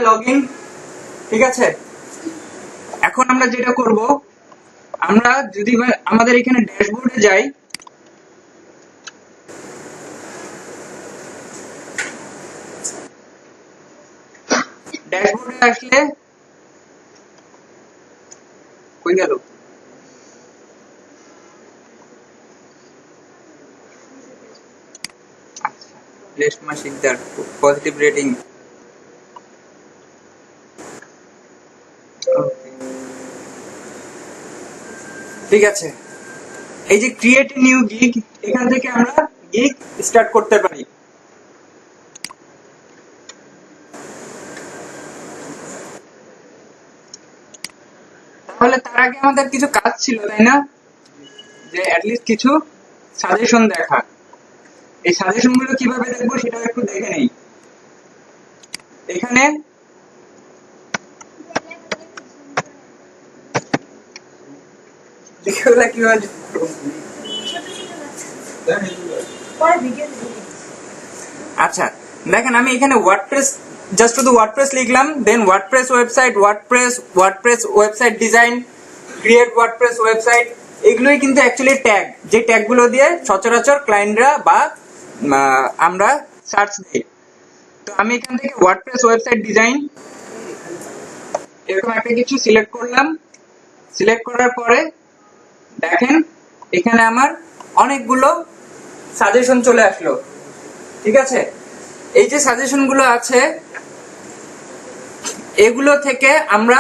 Login. ঠিক আছে, এখন আমরা যেটা করব, আমরা যদি আমাদের এখানে ড্যাশবোর্ডে যাই, ড্যাশবোর্ডে আসলে কই গেল, রেশমা শিকদার পজিটিভ রেটিং। ঠিক আছে, এই যে ক্রিয়েট নিউ গিগ, এখান থেকে আমরা গিগ স্টার্ট করতে পারি। তাহলে তার আগে আমাদের কিছু কাজ ছিল, তাই না? যে অ্যাটলিস্ট কিছু সাজেশন দেখা। এই সাজেশন গুলো কিভাবে দেখবো সেটাও একটু দেখে নেই। এখানে আচ্ছা দেখেন, আমি এখানে ওয়ার্ডপ্রেস, জাস্ট শুধু ওয়ার্ডপ্রেস লিখলাম, then WordPress website, WordPress website design, create WordPress website, এগুলোই কিন্তু অ্যাকচুয়ালি ট্যাগ, যে ট্যাগগুলো দিয়ে সচরাচর ক্লায়েন্টরা বা আমরা সার্চ দিই। তো আমি এখান থেকে ওয়ার্ডপ্রেস ওয়েবসাইট ডিজাইন এরকম একটা কিছু সিলেক্ট করলাম। সিলেক্ট করার পরে দেখেন এখানে আমার অনেকগুলো সাজেশন চলে আসলো। ঠিক আছে, এই যে সাজেশন গুলো আছে, এগুলো থেকে আমরা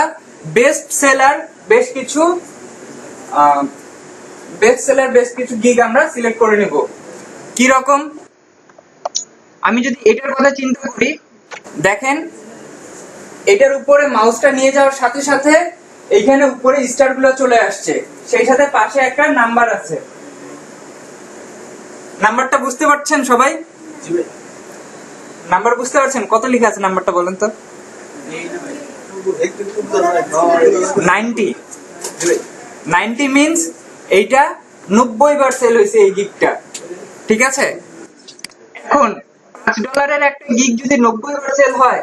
বেস্ট সেলার বেশ কিছু গিগ আমরা সিলেক্ট করে নেব। কি রকম, আমি যদি এটার কথা চিন্তা করি, দেখেন এটার উপরে মাউসটা নিয়ে যাওয়ার সাথে সাথে এইখানে উপরে স্টার গুলো চলে আসছে, সেই সাথে পাশে একটা নাম্বার আছে। নাম্বারটা বুঝতে পারছেন সবাই? নাম্বার বুঝতে পারছেন? কত লেখা আছে নাম্বারটা বলেন তো? 90। 90 মিন্স এইটা 90 বার সেল হয়েছে এই গিগটা। ঠিক আছে, এখন $5 একটা গিগ যদি 90 বার সেল হয়,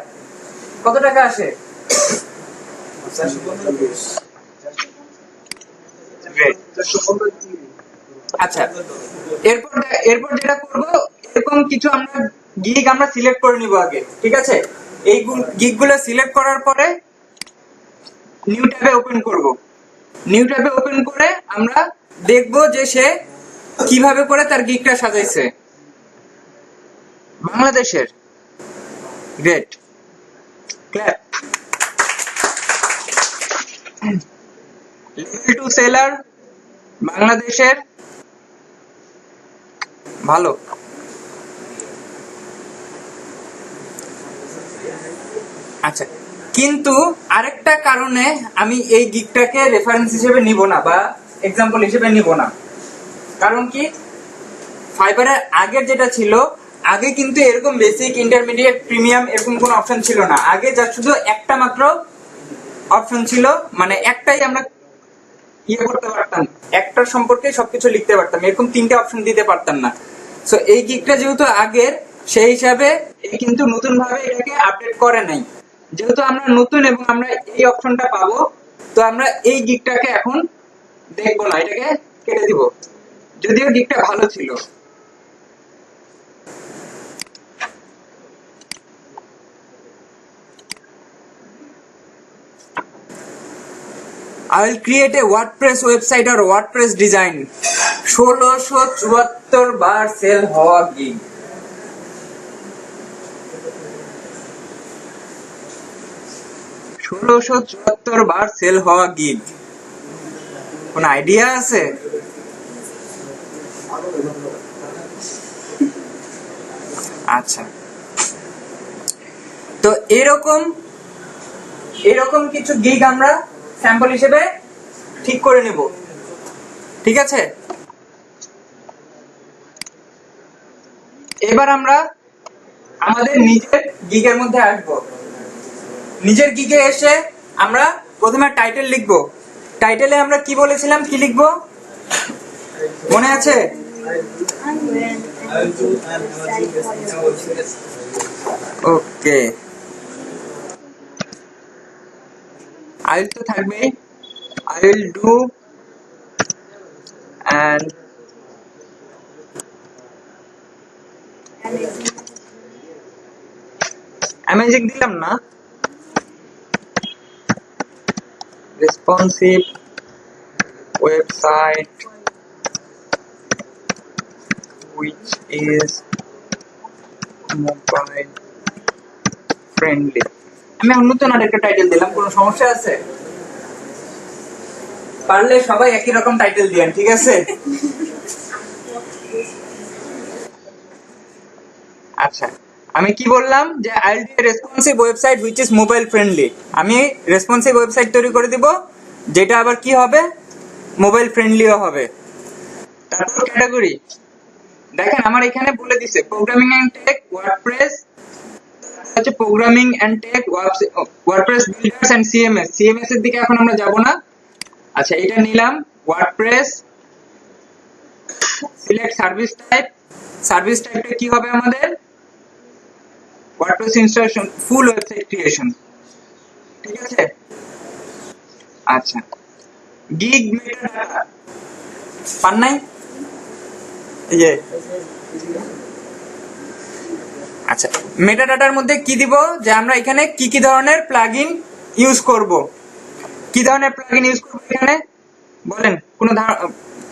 কত টাকা আসে? আচ্ছা, এরপর যেটা করব, এরকম কিছু আমরা গিগ আমরা সিলেক্ট করে নিব আগে। ঠিক আছে, এই গিগগুলো সিলেক্ট করার পরে নিউ ট্যাবে ওপেন করব। নিউ ট্যাবে ওপেন করে আমরা দেখব যে সে কিভাবে করে তার গিগটা সাজাইছে। বাংলাদেশের, গ্রেট, ক্ল্যাপ। লেভেল 2 সেলার, বাংলাদেশের, ভালো। আচ্ছা, কিন্তু আরেকটা কারণে আমি এই গিগটাকে রেফারেন্স হিসেবে নিব না বা এক্সাম্পল হিসেবে নিব না। কারণ কি, ফাইবারের আগের যেটা ছিল, আগে কিন্তু এরকম বেসিক, ইন্টারমিডিয়েট, প্রিমিয়াম এরকম কোনো অপশন ছিল না। আগে যা শুধু একটা মাত্র অপশন ছিল, মানে একটাই আমরা ইয়ে করতে পারতাম, একটার সম্পর্কে সবকিছু লিখতে পারতাম, এরকম 3টে অপশন দিতে পারতাম না। সো এই গিগটা যেহেতু আগের, সেই হিসাবে কিন্তু নতুন ভাবে এটাকে আপডেট করে নাই। যেহেতু আমরা নতুন এবং আমরা এই অপশনটা পাবো, তো আমরা এই গিগটাকে এখন দেখবো না, এটাকে কেটে দিব, যদিও গিগটা ভালো ছিল। I will create a WordPress website or WordPress design. 1674 বার সেল হওয়া গিগ। 1674 বার সেল হওয়া গিগ, কোন আইডিয়া আছে? আচ্ছা, তো এরকম কিছু গিগ আমরা স্যাম্পল হিসেবে ঠিক করে নেব। ঠিক আছে, এবার আমরা আমাদের নিজের গিগের মধ্যে আসব। নিজের গিগে এসে আমরা প্রথমে টাইটেল লিখব। টাইটেলে আমরা কি বলেছিলাম, কি লিখব মনে আছে? ওকে, I will তো থাকবেই, I will do and amazing দিলাম না, responsive website which is mobile friendly. আমি নতুন আরেকটা টাইটেল দিলাম, কোনো সমস্যা আছে? পারলে সবাই একই রকম টাইটেল দিয়েন, ঠিক আছে? আচ্ছা, আমি কি বললাম যে I'll do responsive website which is mobile friendly. আমি রেসপন্সিভ ওয়েবসাইট তৈরি করে দিব যেটা আবার কি হবে, মোবাইল ফ্রেন্ডলিও হবে। তারপর ক্যাটাগরি দেখেন আমার এখানে বলে দিছে প্রোগ্রামিং এন্ড টেক, ওয়ার্ডপ্রেস, হচ্ছে programming and tech, WordPress builders and CMS. CMS এর দিকে এখন আমরা যাব না। আচ্ছা, এটা নিলাম WordPress, select service type. Service টাইপটা কি হবে আমাদের? WordPress installation, full website creation, ঠিক আছে? আচ্ছা, গিগ মেটাডাটা পান নাই? এই যে আচ্ছা, মেটাডাটার মধ্যে কি দিব, যে আমরা এখানে কি কি ধরনের প্লাগইন ইউজ করব, কি ধরনের প্লাগইন ইউজ করব এখানে বলেন, কোন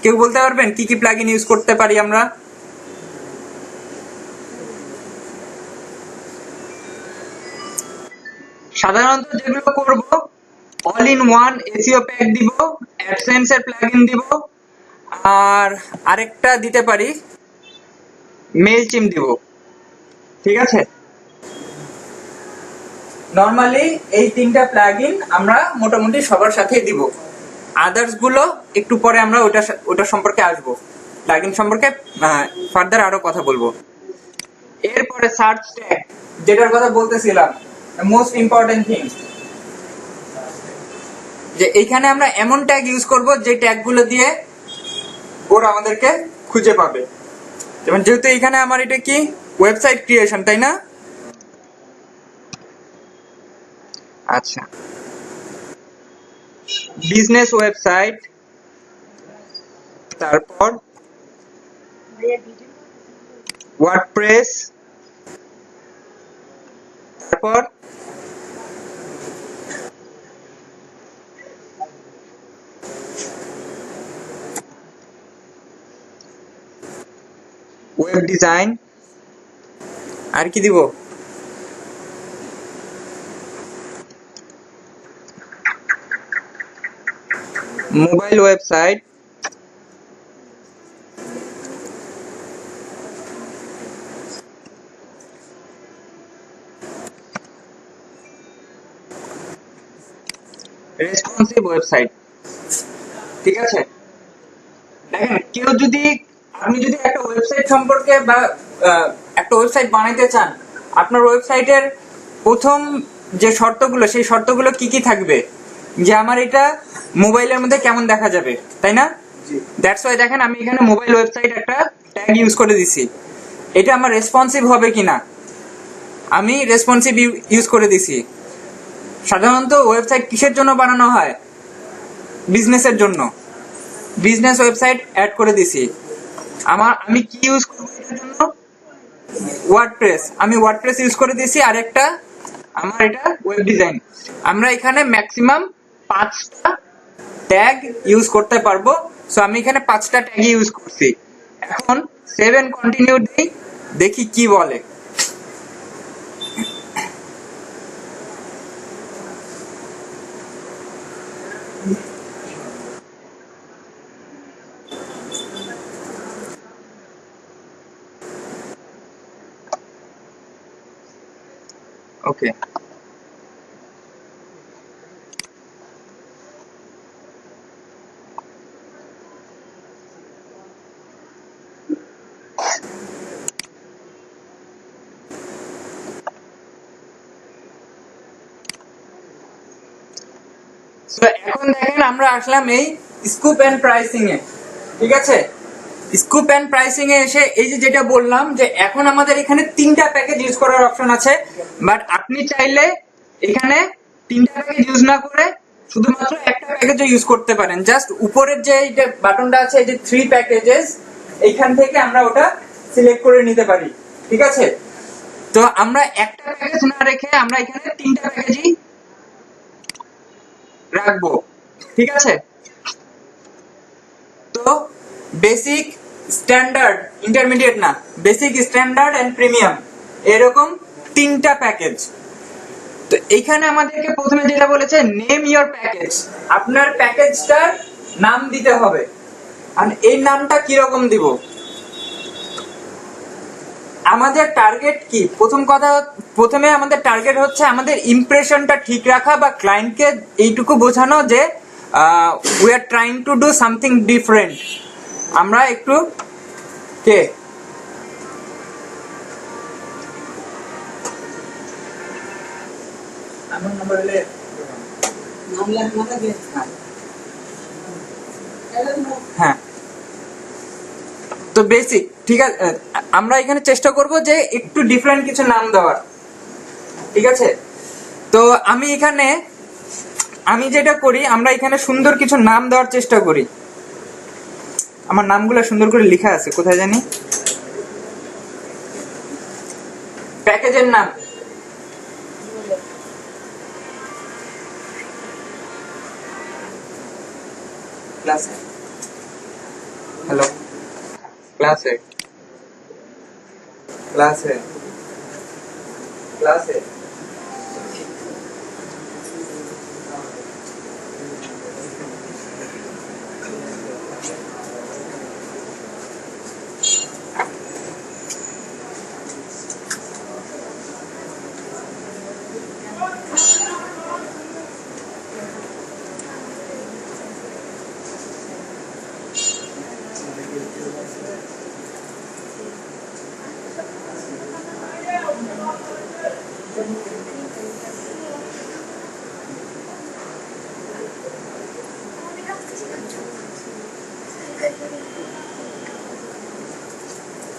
কেউ বলতে পারবেন কি কি প্লাগইন ইউজ করতে পারি আমরা? সাধারণত যেগুলো করব, all in one SEO pack দিব, অ্যাডসেন্স এর প্লাগইন দিব, আর আরেকটা দিতে পারি মেইলচিম দিব, ঠিক আছে? নরমালি এই তিনটা প্লাগইন আমরা মোটামুটি সবার সাথেই দিব। আদার্স গুলো একটু পরে আমরা ওটা সম্পর্কে আসবো, প্লাগইন সম্পর্কে ফার্দার আরো কথা বলবো। এরপরে সার্চ ট্যাগ, যেটার কথা বলতেছিলাম, মোস্ট ইম্পর্টেন্ট থিং, যে এইখানে আমরা এমন ট্যাগ ইউজ করব যে ট্যাগ গুলো দিয়ে ওরা আমাদেরকে খুঁজে পাবে। যেমন যেহেতু এখানে আমার এটা কি ওয়েবসাইট ক্রিয়েশন, তাই না? আচ্ছা, বিজনেস ওয়েবসাইট, তারপর ওয়ার্ডপ্রেস, তারপর ওয়েব ডিজাইন, আর কি দিব? মোবাইল ওয়েবসাইট, রেসপন্সিভ ওয়েবসাইট, ঠিক আছে? দেখেন কেউ যদি, আপনি যদি একটা ওয়েবসাইট সম্পর্কে বা একটা ওয়েবসাইট বানাইতে চান, আপনার ওয়েবসাইটের প্রথম যে শর্তগুলো, সেই শর্তগুলো কি কি থাকবে, যে আমার এটা মোবাইলের মধ্যে কেমন দেখা যাবে, তাই না? দ্যাটস ওয়াই দেখেন আমি এখানে মোবাইল ওয়েবসাইট একটা ট্যাগ ইউজ করে দিছি। এটা আমার রেসপন্সিভ হবে কিনা, আমি রেসপন্সিভ ইউজ করে দিছি। সাধারণত ওয়েবসাইট কিসের জন্য বানানো হয়? বিজনেসের জন্য। বিজনেস ওয়েবসাইট অ্যাড করে দিছি। আমি কি ইউজ করব এটার জন্য? ওয়ার্ডপ্রেস, আমি ওয়ার্ডপ্রেস ইউজ করে দিছি। আর একটা আমার এটা ওয়েব ডিজাইন। আমরা এখানে ম্যাক্সিমাম 5টা ট্যাগ ইউজ করতে পারবো। সো আমি এখানে 5টা ট্যাগ ইউজ করছি। এখন সেভ এন্ড কন্টিনিউ দেই, দেখি কি বলে। ওকে, এখন দেখেন আমরা আসলাম এই স্কুপ এন্ড প্রাইসিং এ, ঠিক আছে? স্কুপ এন্ড প্রাইসিং এ এসে এই যে যেটা বললাম, যে এখন আমাদের এখানে 3টা প্যাকেজ ইউজ করার অপশন আছে। বাট আপনি চাইলে এখানে 3টা প্যাকেজ ইউজ না করে শুধুমাত্র একটা প্যাকেজে ইউজ করতে পারেন। জাস্ট উপরের যে এই যে বাটনটা আছে, এই যে 3 প্যাকেজেস, এইখান থেকে আমরা ওটা সিলেক্ট করে নিতে পারি। ঠিক আছে, তো আমরা একটা প্যাকেজ না রেখে আমরা এখানে 3টা প্যাকেজই রাখবো। ঠিক আছে, তো বেসিক, স্ট্যান্ডার্ড, ইন্টারমিডিয়েট না, বেসিক, স্ট্যান্ডার্ড এন্ড প্রিমিয়াম, এরকম 3টা প্যাকেজ। তো এইখানে আমাদেরকে প্রথমে যেটা বলেছে, নেম ইওর প্যাকেজ, আপনার প্যাকেজটার নাম দিতে হবে। আর এই নামটা কি রকম দিব? আমাদের টার্গেট কি? প্রথমে আমাদের টার্গেট হচ্ছে আমাদের ইমপ্রেশনটা ঠিক রাখা বা ক্লায়েন্টকে এইটুকু বোঝানো যে we are trying to do something different. আমরা একটু কে আমার নাম্বার হলে নাম লেখা না থাকে। হ্যাঁ, তো বেসিক, ঠিক আছে, আমরা এখানে চেষ্টা করব যে একটু ডিফারেন্ট কিছু নাম দেওয়ার। ঠিক আছে, তো আমি যেটা করি, আমরা এখানে সুন্দর কিছু নাম দেওয়ার চেষ্টা করি। আমার নামগুলো সুন্দর করে লেখা আছে, কোথায় জানি, প্যাকেজের নাম। ক্লাসে, হ্যালো, ক্লাসে, ক্লাসে, ক্লাসে,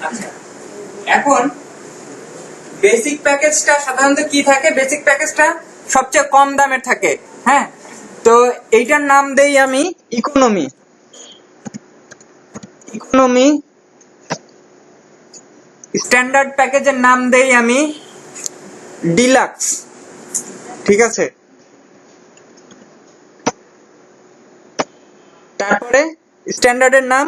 আচ্ছা, এখন বেসিক প্যাকেজটা সাধারণত কি থাকে? বেসিক প্যাকেজটা সবচেয়ে কম দামের থাকে। হ্যাঁ, তো এইটার নাম দেই আমি ইকোনমি। ইকোনমি। স্ট্যান্ডার্ড প্যাকেজের নাম দেই আমি ডিলাক্স। ঠিক আছে, তারপরে স্ট্যান্ডার্ডের নাম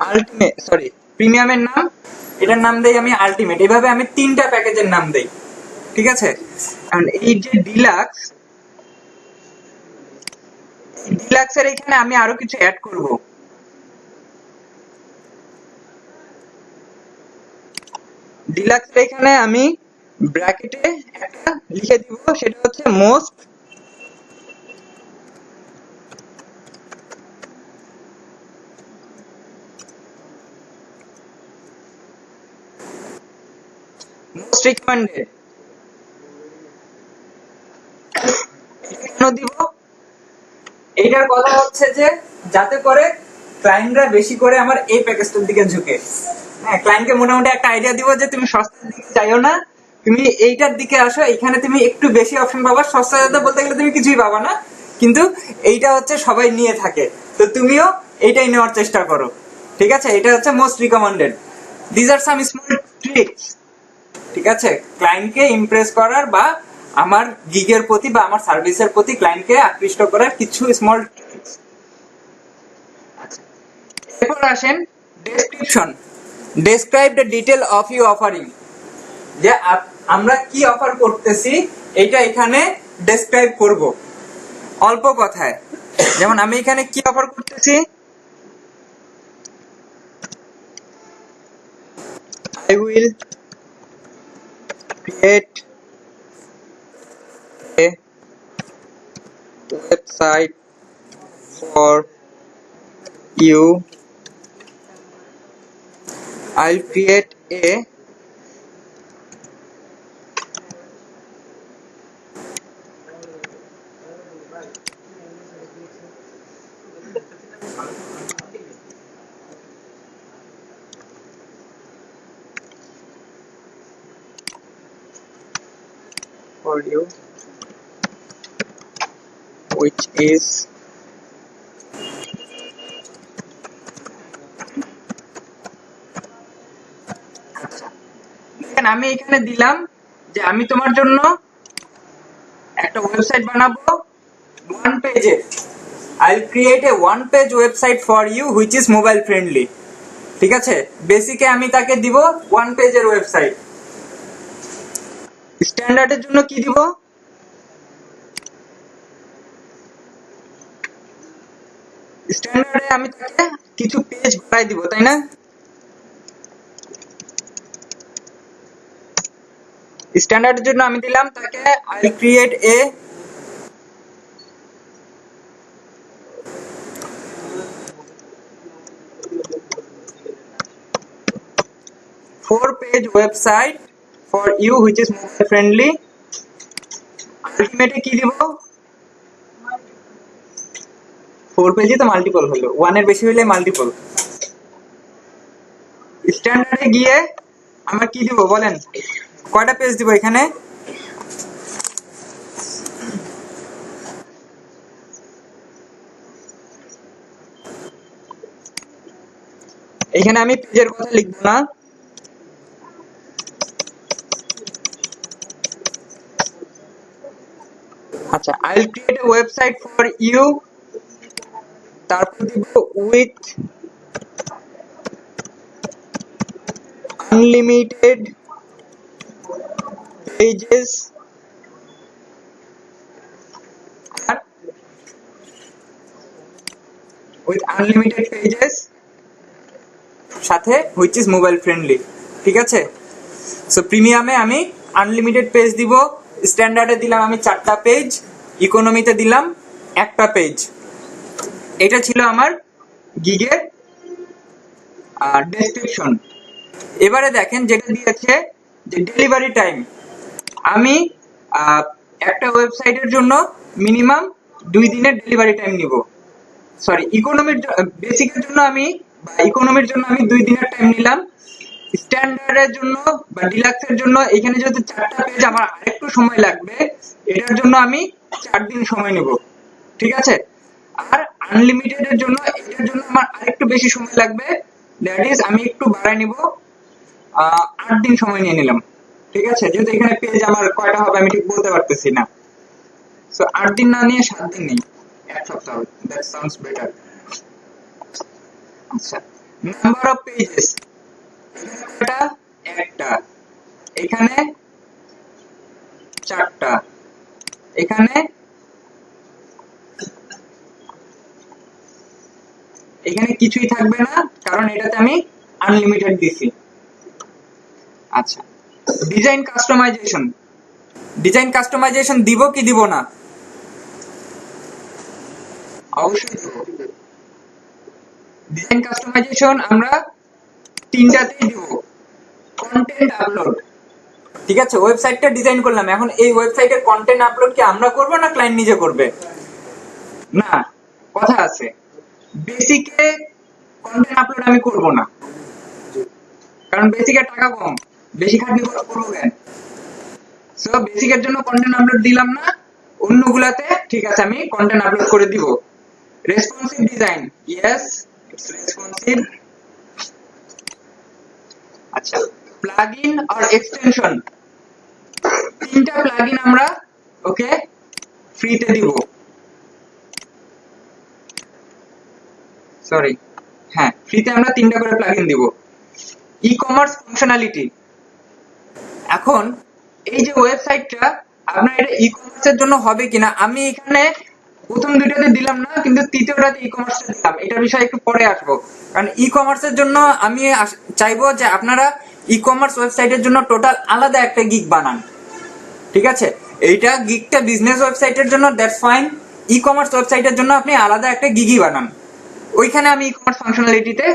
আলটিমেট, সরি, প্রিমিয়ামের নাম, এটার নাম দেই আমি আলটিমেট। এইভাবে আমি 3টা প্যাকেজের নাম দেই। ঠিক আছে, কারণ এই যে ডিলাক্স, ডিলাক্সের এখানে আমি আরো কিছু অ্যাড করব। ডিলাক্সের এখানে আমি ব্র্যাকেটে একটা লিখে দিব, সেটা হচ্ছে মোস্ট রিকমেন্ডেড। কেন দিব? এইটার কথা হচ্ছে যে যাতে করে ক্লায়েন্টরা বেশি করে আমার এই প্যাকেজটার দিকে ঝুঁকে। হ্যাঁ, ক্লায়েন্টকে মোটামুটি একটা আইডিয়া দিব যে তুমি সস্তার দিকে যাইও না, তুমি এইটার দিকে আসো, এখানে তুমি একটু বেশি অপশন পাবা। সস্তা যাতে বলতে গেলে তুমি কিছুই পাবা না, কিন্তু এইটা হচ্ছে সবাই নিয়ে থাকে, তো তুমিও এইটাই নেওয়ার চেষ্টা করো। ঠিক আছে, এটা হচ্ছে most recommended. This are some small tricks. ঠিক আছে, ক্লায়েন্টকে ইমপ্রেস করার বা আমার গিগের প্রতি বা আমার সার্ভিসের প্রতি ক্লায়েন্টকে আকৃষ্ট করার কিছু স্মল ট্রিক্স। এরপর আসেন description. Describe the detail of you offering, যে আমরা কি অফার করতেছি এটা এখানে ডেসক্রাইব করব অল্প কথায়। যেমন আমি এখানে কি অফার করতেছি, I will create a website for you. I'll create a for you which is দেখেন আমি এখানে দিলাম যে আমি তোমার জন্য একটা ওয়েবসাইট বানাবো ওয়ান পেজে। I'll create a one page website for you which is mobile friendly। ঠিক আছে, বেসিকে আমি তাকে দিব ওয়ান পেজের ওয়েবসাইট। স্ট্যান্ডার্ডের জন্য কি দিব? স্ট্যান্ডার্ডে আমি তাকে কিছু পেজ বানাই দিব, তাই না? স্ট্যান্ডার্ডের জন্য আমি দিলাম তাকে I'll create a four page website for you which is mobile friendly। আলটিমেটে কি দিব? 4 পেজে তো মাল্টিপল হলো, 1 এর বেশি হলে মাল্টিপল। স্ট্যান্ডার্ডে গিয়ে আমরা কি দিব বলেন? কয়টা পেজ দিব এখানে? এখানে আমি পেজের কথা লিখব না, আচ্ছা I'll create a website for you, তারপর দিব with unlimited pages R with unlimited pages সাথে which is mobile friendly। ঠিক আছে, সো প্রিমিয়ামে আমি আনলিমিটেড পেজ দিব, স্ট্যান্ডার্ডে দিলাম আমি 4টা পেজ, ইকোনমিতে দিলাম একটা পেজ। এটা ছিল আমার গিগের ডেসক্রিপশন। এবারে দেখেন যেটা দিয়েছে যে ডেলিভারি টাইম, আমি একটা ওয়েবসাইটের জন্য মিনিমাম 2 দিনের ডেলিভারি টাইম নিব। সরি, বেসিকের জন্য আমি ইকোনমির জন্য আমি 2 দিনের টাইম নিলাম। স্ট্যান্ডার্ডের জন্য বা ডিলাক্সের জন্য এখানে যেহেতু 4টা পেজ আমার আরেকটু সময় লাগবে, এটার জন্য আমি 4 দিন সময় নেব। ঠিক আছে, আর আনলিমিটেড এর জন্য এটার জন্য আমার আরেকটু বেশি সময় লাগবে, দ্যাট ইজ আমি একটু বাড়াই নিব, 8 দিন সময় নিয়ে নিলাম। ঠিক আছে, যেহেতু এখানে পেজ আমার কয়টা হবে আমি ঠিক বলতে পারতেছি না, সো 8 দিন না নিয়ে 7 দিন নেই, 1 সপ্তাহ, দ্যাট সাউন্ডস বেটার। আচ্ছা, নাম্বার অফ পেজেস এটা একটা, এখানে 4টা, এখানে কিছুই থাকবে না কারণ এটাতে আমি আনলিমিটেড দিছি। আচ্ছা, ডিজাইন কাস্টমাইজেশন দিব কি দিব না? অবশ্যই দিব। ডিজাইন কাস্টমাইজেশন আমরা 3টাতেই দিব। কন্টেন্ট আপলোড, ঠিক আছে, ওয়েবসাইটটা ডিজাইন করলাম, এখন এই ওয়েবসাইটের কন্টেন্ট আপলোড কি আমরা করব না ক্লায়েন্ট নিজে করবে? না, কথা আছে, বেসিকে কন্টেন্ট আপলোড আমি করব না, কারণ বেসিকের টাকা কম, বেশি খাটনি করব কেন? সো বেসিকের জন্য কন্টেন্ট আপলোড দিলাম না, অন্যগুলাতে ঠিক আছে আমি কন্টেন্ট আপলোড করে দিব। Responsive design, yes it's responsive. আচ্ছা, প্লাগইন আর এক্সটেনশন, 3টা প্লাগইন আমরা ওকে ফ্রিতে দিব। সরি, হ্যাঁ, ফ্রিতে আমরা 3টা করে প্লাগইন দিব। ই-কমার্স ফাংশনালিটি, এখন এই যে ওয়েবসাইটটা আপনার এটা ই-কমার্সের জন্য হবে কিনা, আমি এখানে প্রথম 2টাতে দিলাম না, কিন্তু 3য়টাতে ই-কমার্সটা দিলাম, এটা বিষয়ে একটু পরে আসবো। কারণ ই-কমার্সের জন্য আমি চাইবো যে আপনারা ই-কমার্স ওয়েবসাইটের জন্য টোটাল আলাদা একটা গিগ বানান। ঠিক আছে, এইটা গিগটা বিজনেস ওয়েবসাইটের জন্য, দ্যাটস ফাইন। ই-কমার্স ওয়েবসাইটের জন্য আপনি আলাদা একটা গিগই বানান, ওইখানে আমি ই-কমার্স ফাংশনালিটিতে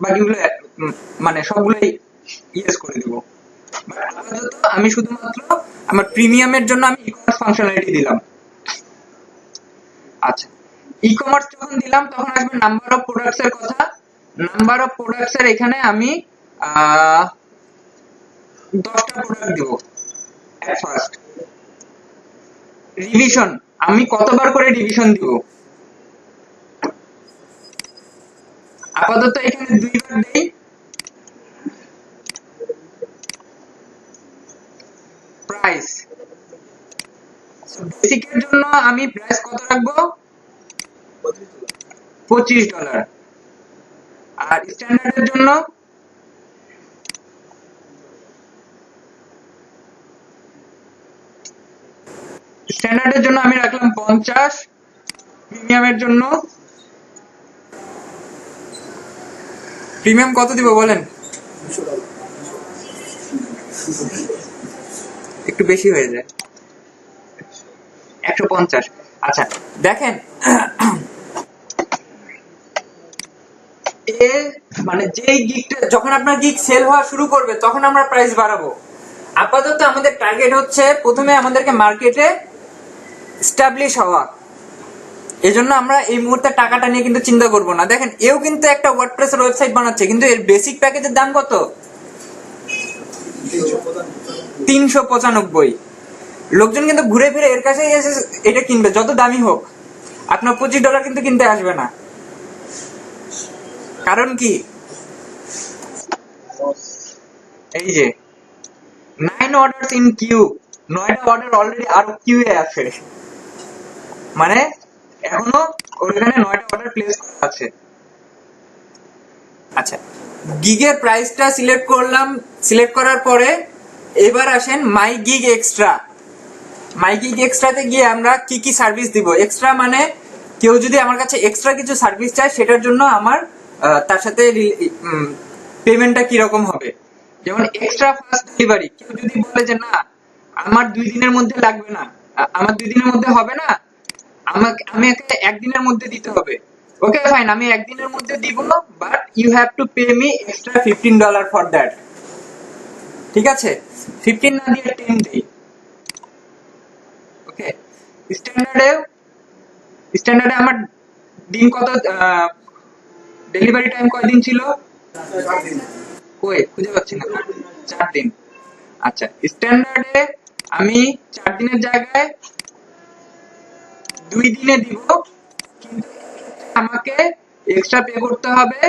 বাকিগুলো মানে সবগুলোই ইউজ করে দিব। আমি শুধুমাত্র আমার প্রিমিয়ামের জন্য আমি ই-কমার্স ফাংশনালিটি দিলাম। আচ্ছা, ই-কমার্স যখন দিলাম তখন আসবে নাম্বার অফ প্রোডাক্টস এর কথা। নাম্বার অফ প্রোডাক্টস এর এখানে আমি 10টা প্রোডাক্ট দিব এট ফার্স্ট। রিভিশন, আমি কতবার করে ডিভিশন দিব? আপাতত এখানে 2বার দেই। প্রাইস বেসিকের জন্য আমি প্রাইস কত রাখবো? $25। আর স্ট্যান্ডার্ডের জন্য আমি রাখলাম 50। প্রিমিয়ামের জন্য প্রিমিয়াম কত দিব বলেন? একটু বেশি হয়ে যায়, 150। আচ্ছা দেখেন, মানে যেই গিগটা যখন আপনার গিগ সেল হওয়া শুরু করবে তখন আমরা প্রাইস বাড়াবো। আপাতত আমাদের টার্গেট হচ্ছে প্রথমে আমাদেরকে মার্কেটে এস্টাবলিশ হওয়া। এজন্য আমরা এই মুহূর্তে টাকাটা নিয়ে কিন্তু চিন্তা করব না। দেখেন এও কিন্তু একটা ওয়ার্ডপ্রেসের ওয়েবসাইট বানাচ্ছে, কিন্তু এর বেসিক প্যাকেজের দাম কত? 395। লোকজন কিন্তু ঘুরে ফিরে এর কাছে এসে এটা কিনবে, যত দামি হোক। আপনার $25 কিন্তু কিনতে আসবে না। কারণ কি? এই যে 9 অর্ডারস ইন কিউ, 9টা অর্ডার অলরেডি আর কিউয়ে আছে, মানে এখনো ওখানে 9টা অর্ডার প্লেস করা আছে। আচ্ছা, গিগের প্রাইসটা সিলেক্ট করলাম। সিলেক্ট করার পরে এবার আসেন my gig extra. My gig এক্সট্রাতে গিয়ে আমরা কি কি সার্ভিস দিব। এক্সট্রা মানে কেউ যদি আমার কাছে এক্সট্রা কিছু সার্ভিস চায় সেটার জন্য আমার তার সাথে পেমেন্টটা কি রকম হবে। যেমন এক্সট্রা ফাস্ট ডেলিভারি, কেউ যদি বলে যে না আমার 2 দিনের মধ্যে লাগবে না, আমার 2 দিনের মধ্যে হবে না, আমি একে 1 দিনের মধ্যে দিতে হবে। ওকে ফাইন, আমি 1 দিনের মধ্যে দিব, but you have to pay me extra $15 for that. ঠিক আছে, 15 না দিয়ে 10 দেই। ওকে, স্ট্যান্ডার্ডে আমার দিন কত, ডেলিভারি টাইম কয়দিন ছিল? কই খুঁজে পাচ্ছি না, 4 দিন। আচ্ছা, স্ট্যান্ডার্ডে আমি 4 দিনের জায়গায় 2 দিনে দিব, কিন্তু আমাকে এক্সট্রা পে করতে হবে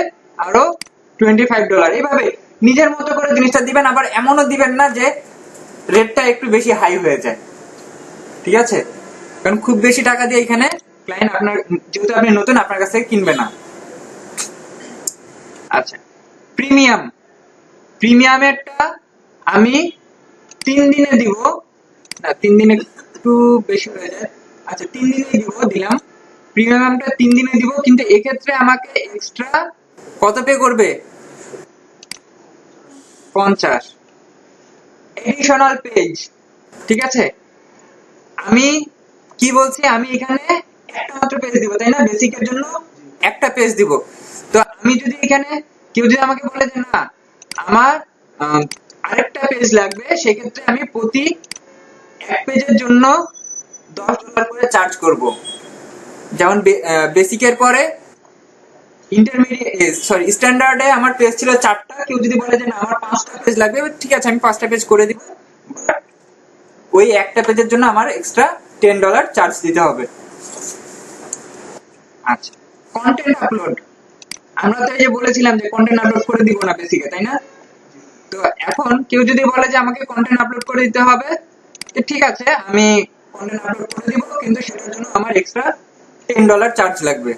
আরো $25। এইভাবে নিজের মতো করে জিনিসটা দিবেন, আবার এমনও দিবেন না যে রেটটা একটু বেশি হাই হয়ে যায়। ঠিক আছে, কারণ খুব বেশি টাকা দিয়ে এখানে ক্লায়েন্ট আপনার, যেহেতু আপনি নতুন, আপনার কাছ থেকে কিনবে না। আচ্ছা, প্রিমিয়ামেরটা আমি 3 দিনে দিব না, 3 দিনে একটু বেশি হয়ে যায়। আচ্ছা 3 দিনে দিলাম। প্রিমিয়ামটা 3 দিনে দিব, কিন্তু এক্ষেত্রে আমাকে এক্সট্রা কত পে করবে? 50 এডিশনাল পেজ। ঠিক আছে, আমি কি বলছি, আমি এখানে একটা মাত্র পেজ দিব, তাই না? বেসিকের জন্য একটা পেজ দিব। তো আমি যদি এখানে কেউ যদি আমাকে বলে যে না আমার আরেকটা পেজ লাগবে, সেক্ষেত্রে আমি প্রতি এক পেজের জন্য $10 করে চার্জ করব। যেমন বেসিকের পরে স্ট্যান্ডার্ডে আমার পেজ ছিল 4টা, কেউ যদি বলে যে না আমার 5টা পেজ লাগবে, ঠিক আছে আমি 5টা পেজ করে দিব, ওই একটা পেজের জন্য আমার এক্সট্রা $10 চার্জ দিতে হবে। আচ্ছা, কন্টেন্ট আপলোড, আমরা তো এই যে বলেছিলাম যে কন্টেন্ট আপলোড করে দিব না বেসিকে, তাই না? তো এখন কেউ যদি বলে যে আমাকে কন্টেন্ট আপলোড করে দিতে হবে, তো ঠিক আছে আমি কন্টেন্ট আপলোড করে দিব, কিন্তু সেটার জন্য আমার এক্সট্রা $10 চার্জ লাগবে।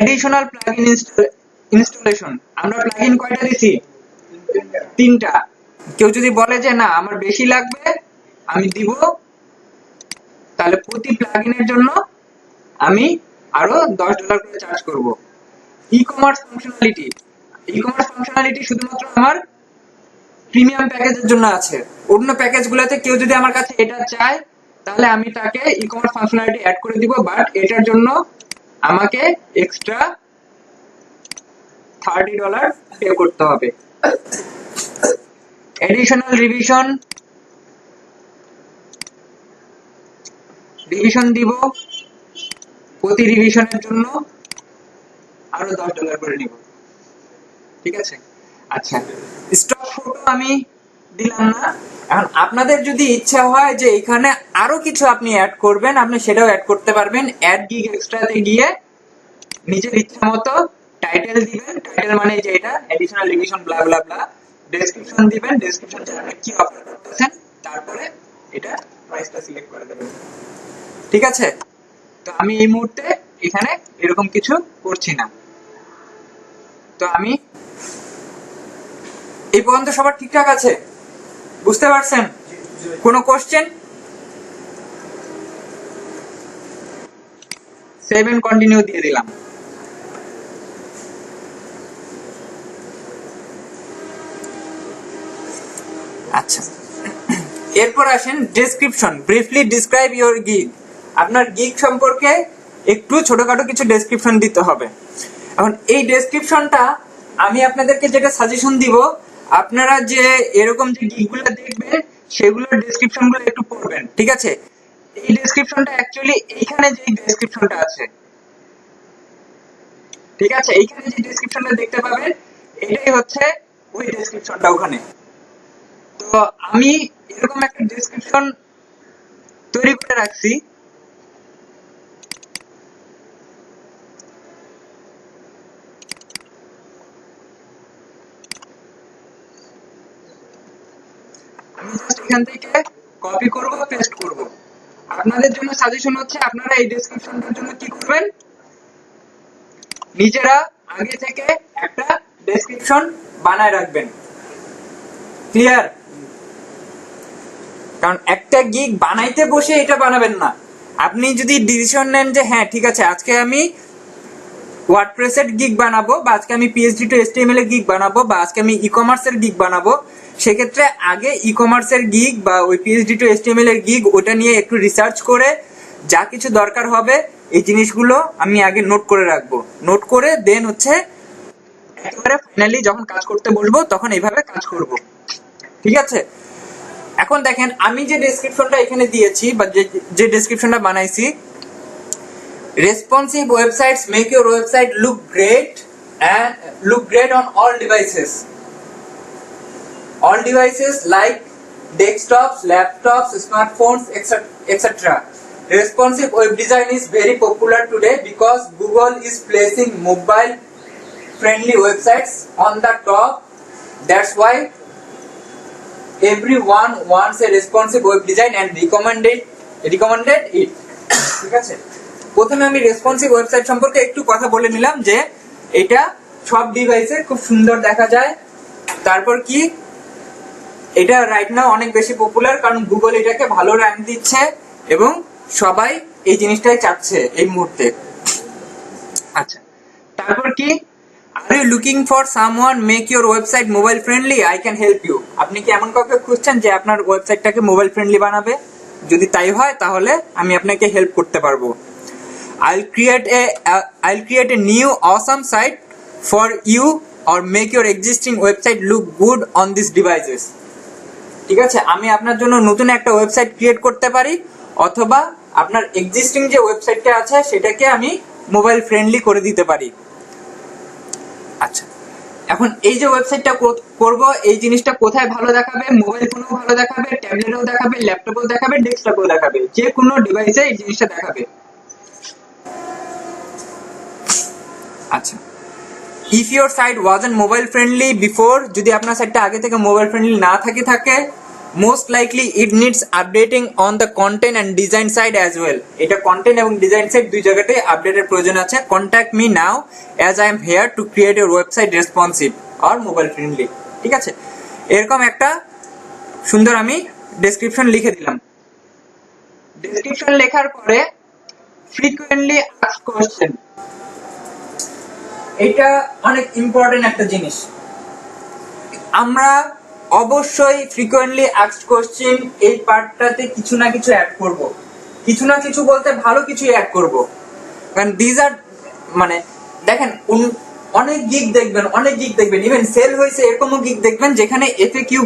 এডিশনাল প্লাগইন ইনস্টলেশন, আমরা প্লাগইন কয়টা দিছি? 3টা। কেউ যদি বলে যে না আমার বেশি লাগবে, আমি দিব, তাহলে প্রতি প্লাগইনের জন্য আমি আরো $10 করে চার্জ করব। ই কমার্স ফাংশনালিটি শুধুমাত্র আমার প্রিমিয়াম প্যাকেজের জন্য আছে। অন্য প্যাকেজগুলোতে কেউ যদি আমার কাছে এটা চায়, তাহলে আমি তাকে ই কমার্স ফাংশনালিটি অ্যাড করে দিব, বাট এটার জন্য আমাকে এক্সট্রা $30 পে করতে হবে। এডিশনাল রিভিশন দিব, প্রতি রিভিশনের জন্য আরো $10 করে নিব। ঠিক আছে, আচ্ছা স্টক ফটো আমি দিলাম না। এখন আপনাদের যদি ইচ্ছা হয় যে এখানে আরো কিছু আপনি অ্যাড করবেন, আপনি সেটাও অ্যাড করতে পারবেন। অ্যাড গিগ এক্সট্রাতে গিয়ে নিজের ইচ্ছা মতো টাইটেল দিবেন, টাইটেল মানে যে এটা এডিশনাল এডিশন ব্লা ব্লা ব্লা, ডেসক্রিপশন দিবেন, ডেসক্রিপশনে আপনি কি অফার করতেছেন, তারপরে এটা প্রাইসটা সিলেক্ট করে দেবেন। ঠিক আছে? তো আমি এই মুহূর্তে এখানে এরকম কিছু করছি না। তো আমি এই পর্যন্ত সবার ঠিকঠাক আছে? বুঝতে পারছেন? কোনো কোশ্চেন? সেভ এন্ড কন্টিনিউ দিয়ে দিলাম। আচ্ছা, এরপর আসেন description. Briefly describe your gig. আপনার গিগ সম্পর্কে একটু ছোটখাটো কিছু ডেসক্রিপশন দিতে হবে। এখন এই ডেসক্রিপশনটা আমি আপনাদেরকে যেটা সাজেশন দিব, আপনারা যে এরকম যে গিগগুলো দেখবেন সেগুলোর ডেসক্রিপশনগুলো একটু পড়বেন। ঠিক আছে? এই ডেসক্রিপশনটা অ্যাকচুয়ালি এইখানে যে ডেসক্রিপশনটা আছে, ঠিক আছে, এইখানে যে ডেসক্রিপশনটা দেখতে পাবেন এটাই হচ্ছে ওই ডেসক্রিপশনটা ওখানে। তো আমি এরকম একটা ডেসক্রিপশন তৈরি করে রাখছি। আমি জাস্ট এখান থেকে কপি করব, পেস্ট করব। আপনাদের জন্য সাজেশন হচ্ছে আপনারা এই ডেসক্রিপশনটার জন্য কি করবেন, নিজেরা আগে থেকে একটা ডেসক্রিপশন বানায় রাখবেন। ক্লিয়ার? কারণ একটা গিগ বানাইতে বসে এটা বানাবেন না। আপনি যদি ডিসিশন নেন যে হ্যাঁ ঠিক আছে আজকে আমি ওয়ার্ডপ্রেসের গিগ বানাবো, বা আজকে আমি পিএইচডি টু এইচটিএমএল এর গিগ বানাবো, বা আজকে আমি ই কমার্সের গিগ বানাবো, সেক্ষেত্রে আগে ই কমার্সের গিগ বা ওই পিএইচডি টু এইচটিএমএল এর গিগ ওটা নিয়ে একটু রিসার্চ করে যা কিছু দরকার হবে এই জিনিসগুলো আমি আগে নোট করে রাখবো। নোট করে দেন হচ্ছে একেবারে ফাইনালি যখন কাজ করতে বসবো তখন এইভাবে কাজ করব। ঠিক আছে? এখন দেখেন আমি যে ডেসক্রিপশনটা এখানে দিয়েছি বা যে ডেসক্রিপশনটা বানাইছি, responsive websites make your website look great on all devices like desktops, laptops, smartphones, etc. Responsive web design is very popular today because Google is placing mobile friendly websites on the top. That's why everyone wants a responsive web design and recommended it. ঠিক আছে? প্রথমে আমি responsive website সম্পর্কে একটু কথা বলে নিলাম যে এটা সব ডিভাইসে খুব সুন্দর দেখা যায়। তারপর কি এটা রাইট নাও অনেক বেশি পপুলার, কারণ গুগল এটাকে ভালো র্যাঙ্ক দিচ্ছে এবং সবাই এই জিনিসটাই চাচ্ছে এই মুহূর্তে। আচ্ছা, তারপর কি, are you looking for someone make your website mobile friendly, I can help you. আপনি কি এমন কাউকে খুঁজছেন যে আপনার ওয়েবসাইটটাকে মোবাইল ফ্রেন্ডলি বানাবে? যদি তাই হয় তাহলে আমি আপনাকে হেল্প করতে পারবো। I'll create a new awesome site for you or make your existing website look good on these devices. ঠিক আছে? আমি আপনার জন্য নতুন একটা ওয়েবসাইট ক্রিয়েট করতে পারি, অথবা আপনার এক্সিস্টিং যে ওয়েবসাইটটা আছে সেটাকে আমি মোবাইল ফ্রেন্ডলি করে দিতে পারি। আচ্ছা, এখন এই যে ওয়েবসাইটটা করব এই জিনিসটা কোথায় ভালো দেখাবে? মোবাইল ফোনেও ভালো দেখাবে, ট্যাবলেটেও দেখাবে, ল্যাপটপেও দেখাবে, ডেস্কটপেও দেখাবে, যে কোনো ডিভাইসে এই জিনিসটা দেখাবে। আচ্ছা, if your site wasn't mobile friendly before, যদি আপনার সাইটটা আগে থেকে মোবাইল ফ্রেন্ডলি না থাকে most likely it needs updating on the content and design side as well. এটা কন্টেন্ট এবং ডিজাইন সাইড দুই জায়গাতেই আপডেটের প্রয়োজন আছে। contact me now as I am here to create your website responsive or mobile friendly. ঠিক আছে? এরকম একটা সুন্দর আমি ডেসক্রিপশন লিখে দিলাম। ডেসক্রিপশন লেখার পরে frequently asked question, এটা অনেক ইম্পর্টেন্ট একটা জিনিস। আমরা অবশ্যই ফ্রিকোয়েন্টলি আস্কড কোশ্চেন এই পার্টটাতে কিছু না কিছু অ্যাড করব। কিছু না কিছু বলতে ভালো কিছু অ্যাড করব, কারণ দিস আর মানে দেখেন অনেক গিগ দেখবেন ইভেন সেল হয়েছে এরকমও গিগ দেখবেন যেখানে এফএকিউ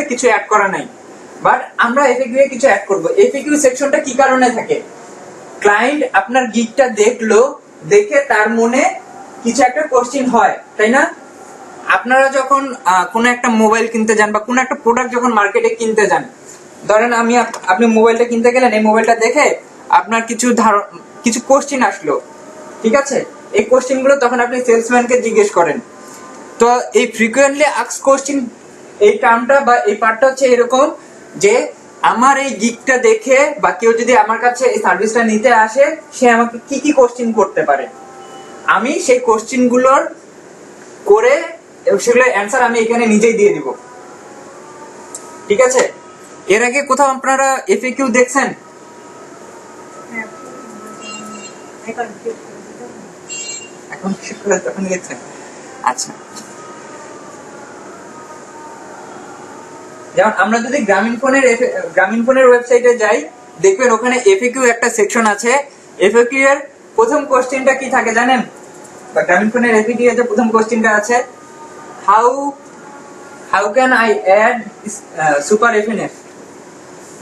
এ কিছু অ্যাড করা নাই, বাট আমরা এফএকিউ এ কিছু অ্যাড করব। এফএকিউ সেকশনটা কি কারণে থাকে? ক্লায়েন্ট আপনার গিগটা দেখলো, দেখে তার মনে কিছু একটা কোশ্চেন হয়, তাই না? আপনারা যখন কোনো একটা মোবাইল কিনতে যান বা কোনো একটা প্রোডাক্ট যখন মার্কেটে কিনতে যান, ধরেন আপনি মোবাইলটা কিনতে গেলেন, এই মোবাইলটা দেখে আপনার কিছু কোশ্চেন আসলো, ঠিক আছে? এই কোশ্চেন গুলো তখন আপনি সেলসম্যানকে জিজ্ঞেস করেন। তো এই ফ্রিকোয়েন্টলি আস্কড কোশ্চেন, এই টার্মটা বা এই পার্টটা হচ্ছে এরকম যে আমার এই গিগটা দেখে বা কেউ যদি আমার কাছে এই সার্ভিসটা নিতে আসে, সে আমাকে কি কি কোশ্চেন করতে পারে, আমি সেই কোশ্চেন গুলোর করে সেগুলোর অ্যান্সার আমি এখানে নিজেই দিয়ে দিব, ঠিক আছে? এর আগে কোথাও আপনারা এফএকিউ দেখছেন? এখন তখন দেখছেন। আচ্ছা, যেমন আমরা যদি গ্রামীণ ফোনের ওয়েবসাইটে যাই, দেখবেন ওখানে এফএকিউ একটা সেকশন আছে। এফএকিউ এর প্রথম কোশ্চেনটা কি থাকে জানেন? বা গ্রামীণ ফোনের এফএকিউ এর যে প্রথম কোশ্চেনটা আছে, how can I add super FNF,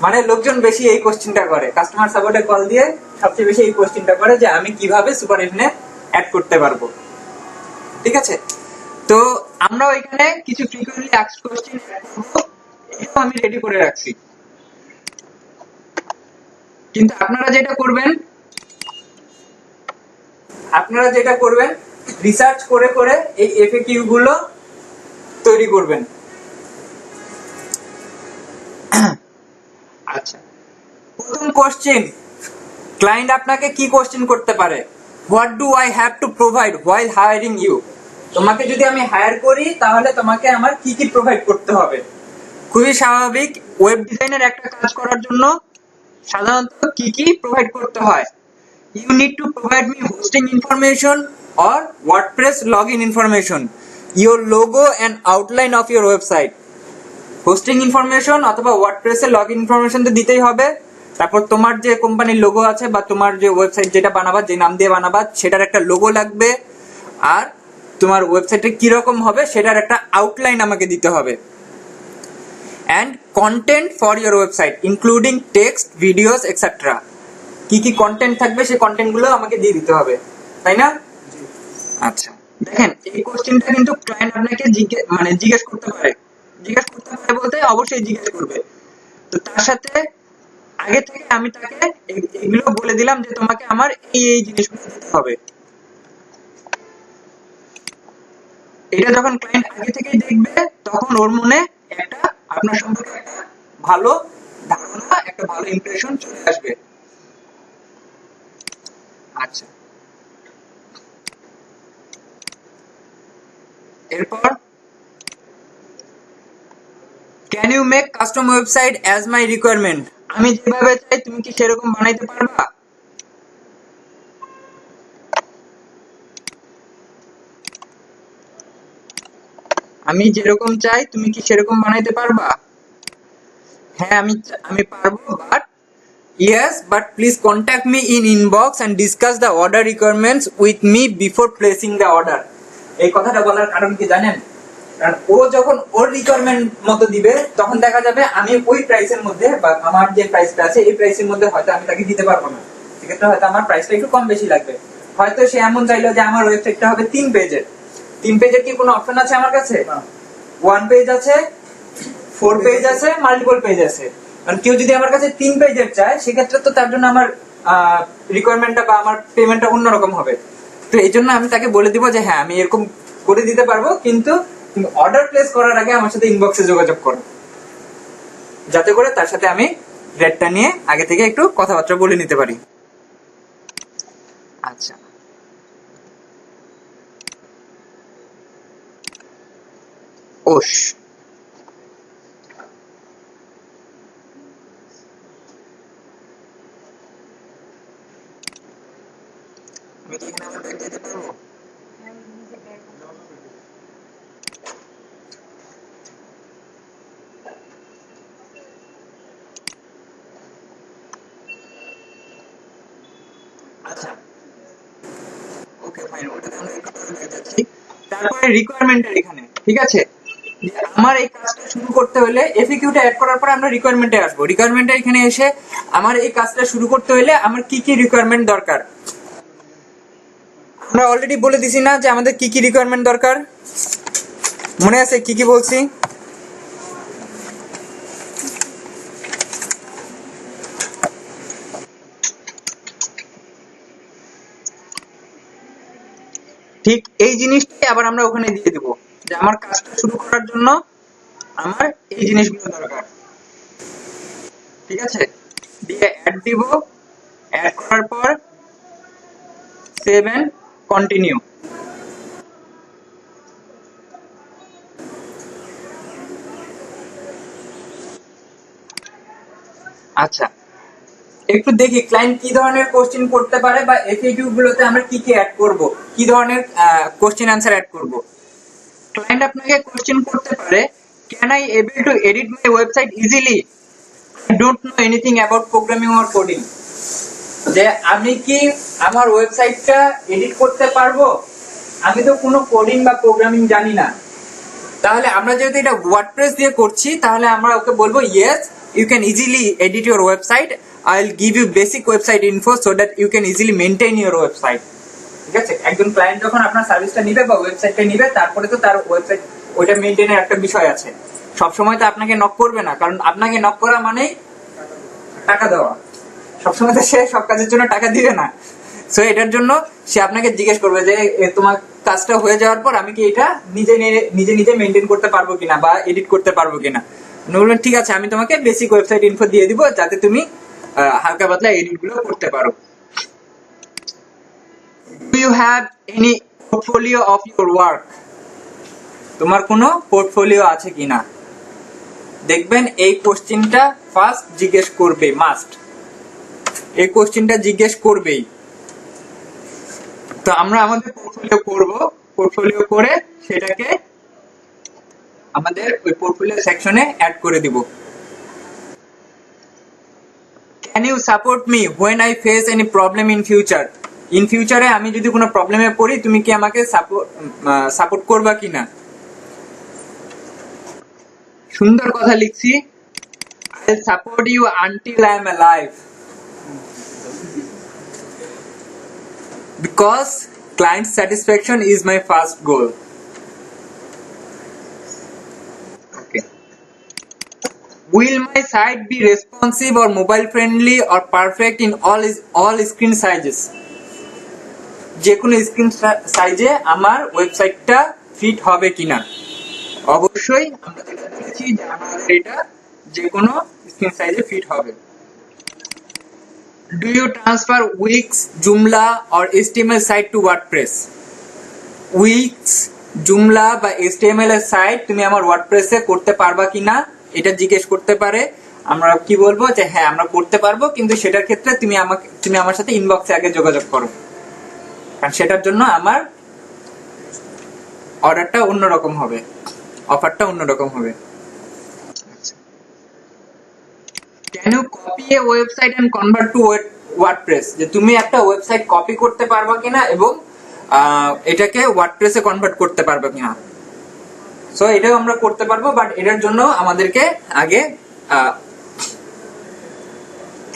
মানে লোকজন বেশি এই কোশ্চেনটা করে, কাস্টমার সাপোর্টে কল দিয়ে সবচেয়ে বেশি এই কোশ্চেনটা করে যে আমি কিভাবে সুপার এফএনএফ অ্যাড করতে পারবো, ঠিক আছে? তো আমরা এখানে কিছু ফ্রিকোয়েন্টলি আস্কড কোশ্চেন এটা আমি রেডি করে রাখছি। কিন্তু আপনারা যেটা করবেন রিসার্চ করে করে এই এফএকিউ গুলো তৈরি করবেন। আচ্ছা, প্রথম কোশ্চেন, ক্লায়েন্ট আপনাকে কি কোশ্চেন করতে পারে? What do I have to provide while hiring you, তোমাকে যদি আমি হায়ার করি তাহলে তোমাকে আমার কি কি প্রোভাইড করতে হবে? খুবই স্বাভাবিক, ওয়েব ডিজাইনের একটা কাজ করার জন্য সাধারণত কি কি প্রোভাইড করতে হয়? You need to provide me hosting information or WordPress login information, your logo and outline of your website. Hosting information অথবা ওয়ার্ডপ্রেসের লগইন ইনফরমেশন তো দিতেই হবে। তারপর তোমার যে কোম্পানির লোগো আছে বা তোমার যে ওয়েবসাইট যেটা বানাবা, যে নাম দিয়ে বানাবা, সেটার একটা লোগো লাগবে। আর তোমার ওয়েবসাইটে কি রকম হবে সেটার একটা আউটলাইন আমাকে দিতে হবে। And content for your website including text, videos etcetera. কি কি কন্টেন্ট থাকবে সেই কন্টেন্ট গুলো আমাকে দিয়ে দিতে হবে, তাই না? আচ্ছা, দেখেন এই কোশ্চেনটা কিন্তু ক্লায়েন্ট আপনাকে জিজ্ঞেস করতে পারে বলতে অবশ্যই জিজ্ঞেস করবে। তো তার সাথে আগে থেকে আমি তাকে এগুলো বলে দিলাম যে তোমাকে আমার এই জিনিসগুলো দিতে হবে। এটা যখন ক্লায়েন্ট আগে থেকেই দেখবে তখন ওর মনে একটা আপনার সম্পর্কে একটা ভালো ধারণা, একটা ভালো ইমপ্রেশন চলে আসবে। আচ্ছা, এরপর can you make custom website as my requirement, আমি যেভাবে চাই তুমি কি সেরকম বানাইতে পারবা? আমি যেরকম চাই তুমি কি সেরকম বানাইতে পারবা? হ্যাঁ, আমি পারবো, but yes, but please contact me in inbox and discuss the order requirements with me before placing the order. এই কথাটা বলার কারণ কি জানেন? কারণ ও যখন ওর রিকোয়ারমেন্ট মতো দিবে তখন দেখা যাবে আমি ওই প্রাইসের মধ্যে বা আমার যে প্রাইসটা আছে এই প্রাইসের মধ্যে হয়তো আমি তাকে দিতে পারবো না। সেক্ষেত্রে হয়তো আমার প্রাইসটা একটু কম বেশি লাগবে। হয়তো সে এমন চাইলো যে আমার ওয়েবসাইটটা হবে 3 পেজের। 3 পেজের কি কোনো অপশন আছে আমার কাছে? 1 পেজ আছে, 4 পেজ আছে, মাল্টিপল পেজ আছে। কারণ কেউ যদি আমার কাছে 3 পেজের চায় সেক্ষেত্রে তো তার জন্য আমার রিকোয়ারমেন্টটা বা আমার পেমেন্টটা অন্যরকম হবে। তো এই জন্য আমি তাকে বলে দিব যে হ্যাঁ আমি এরকম করে দিতে পারবো, কিন্তু তুমি অর্ডার প্লেস করার আগে আমার সাথে ইনবক্সে যোগাযোগ করো, যাতে করে তার সাথে আমি রেটটা নিয়ে আগে থেকে একটু কথাবার্তা বলে নিতে পারি। আচ্ছা, ওশ আমি কি এখানে আমার ব্যাগ দিতে পারবো? আচ্ছা, ওকে ফাইন, ওটাতে আমরা একটু পরে ব্যাগ যাচ্ছি। তারপরে রিকোয়ারমেন্টের এখানে, ঠিক আছে, যে আমার এই কাজটা শুরু করতে হলে এফএকিউটা অ্যাড করার পর আমরা রিকোয়ারমেন্টে আসবো। রিকোয়ারমেন্টে এখানে এসে আমার এই কাজটা শুরু করতে হলে আমার কি কি রিকোয়ারমেন্ট দরকার, আমরা অলরেডি বলে দিছি না যে আমাদের কি কি রিকোয়ারমেন্ট দরকার? মনে আছে কি কি বলছি? ঠিক এই জিনিসটাই আবার আমরা ওখানে দিয়ে দিব যে আমার কাজটা শুরু করার জন্য আমার এই জিনিসগুলো দরকার। ঠিক আছে, দিয়ে অ্যাড দিব, অ্যাড করার পর সেভ এন্ড কন্টিনিউ। আচ্ছা, একটু দেখি ক্লায়েন্ট কি ধরনের কোশ্চেন করতে পারে বা এফএকিউ গুলোতে আমরা কি কি অ্যাড করব, কি ধরনের কোশ্চেন অ্যানসার অ্যাড করব। ক্লায়েন্ট আপনাকে কোশ্চেন করতে পারে, can I able to edit my website easily, I don't know anything about programming or coding. যে আমি কি আমার ওয়েবসাইটটা এডিট করতে পারবো, আমি তো কোনো কোডিং বা প্রোগ্রামিং জানি না। তাহলে আমরা যেহেতু এটা ওয়ার্ডপ্রেস দিয়ে করছি, তাহলে আমরা ওকে বলবো yes you can easily edit your website, I will give you basic website info so that you can easily maintain your website. ঠিক আছে, একজন ক্লায়েন্ট যখন আপনার সার্ভিসটা নিবে বা ওয়েবসাইটটা নিবে, তারপরে তো তার ওয়েবসাইট ওইটা মেইনটেইনের একটা বিষয় আছে। সবসময় তো আপনাকে নক করবে না, কারণ আপনাকে নক করা মানেই টাকা দেওয়া। সবসময় তো সে সব কাজের জন্য টাকা দিবে না। সো এটার জন্য সে আপনাকে জিজ্ঞেস করবে যে তোমার কাজটা হয়ে যাওয়ার পর আমি কি এটা নিজে নিজে মেইনটেইন করতে পারবো কিনা বা এডিট করতে পারবো কিনা। বলবেন ঠিক আছে, আমি তোমাকে বেসিক ওয়েবসাইট ইনফো দিয়ে দিব যাতে তুমি হালকা পাতলা এডিট গুলো করতে পারো। Do you have any portfolio of your work, তোমার কোনো পোর্টফোলিও আছে কিনা। দেখবেন এই কোশ্চেনটা ফার্স্ট জিজ্ঞেস করবে, মাস্ট এই কোশ্চেনটা জিজ্ঞেস করবেই। তো আমরা আমাদের পোর্টফোলিও করব, পোর্টফোলিও করে সেটাকে আমাদের ওই পোর্টফোলিও সেকশনে অ্যাড করে দিব। Can you support me when I face any problem in future, in ফিউচারে আমি যদি কোনো প্রবলেমে পড়ি তুমি কি আমাকে সাপোর্ট করবা কিনা। সুন্দর কথা লিখছি, I will support you until I am alive, because client satisfaction is my first goal. Okay. Will my site be responsive or mobile friendly or perfect in all screen sizes? যে কোনো screen সাইজে আমার ওয়েবসাইটটা fit হবে কিনা। অবশ্যই আমরা দেখেছি যে আমাদের এটা যে কোনো স্ক্রিন সাইজে ফিট হবে। Do you transfer Wix, Joomla or HTML site to WordPress? Wix, Joomla বা HTML এর সাইট তুমি আমার ওয়ার্ডপ্রেসে করতে পারবা কিনা এটা জিজ্ঞেস করতে পারে। আমরা কি বলবো যে হ্যাঁ আমরা করতে পারবো, কিন্তু সেটার ক্ষেত্রে তুমি আমার সাথে ইনবক্সে আগে যোগাযোগ করো, কারণ সেটার জন্য আমার অর্ডারটা অন্যরকম হবে, অফারটা অন্যরকম হবে। Can you copy a website and convert to WordPress? যে তুমি একটা ওয়েবসাইট কপি করতে পারবা কিনা এবং এটাকে ওয়ার্ডপ্রেসে কনভার্ট করতে পারবা কিনা। সো এটাও আমরা করতে পারবো, বাট এটার জন্য আমাদেরকে আগে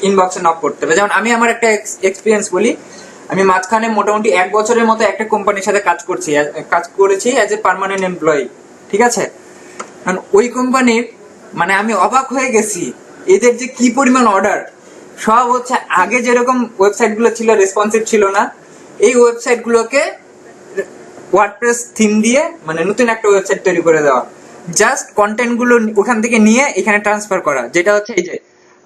ইনবক্সে নক করতে হবে। যেমন আমি আমার একটা এক্সপিরিয়েন্স বলি, আমি মাঝখানে মোটামুটি 1 বছরের মতো একটা কোম্পানির সাথে কাজ করেছি অ্যাজ এ পার্মানেন্ট এমপ্লয়ি। ঠিক আছে, কারণ ওই কোম্পানির মানে আমি অবাক হয়ে গেছি, এদের যে কি পরিমাণ অর্ডার, সব হচ্ছে আগে যেরকম ওয়েবসাইট গুলো ছিল রেসপন্সিভ ছিল না, এই ওয়েবসাইট গুলোকে ওয়ার্ডপ্রেস থিম দিয়ে মানে নতুন একটা ওয়েবসাইট তৈরি করে দেওয়া, জাস্ট কন্টেন্ট গুলো ওখান থেকে নিয়ে এখানে ট্রান্সফার করা, যেটা হচ্ছে এই যে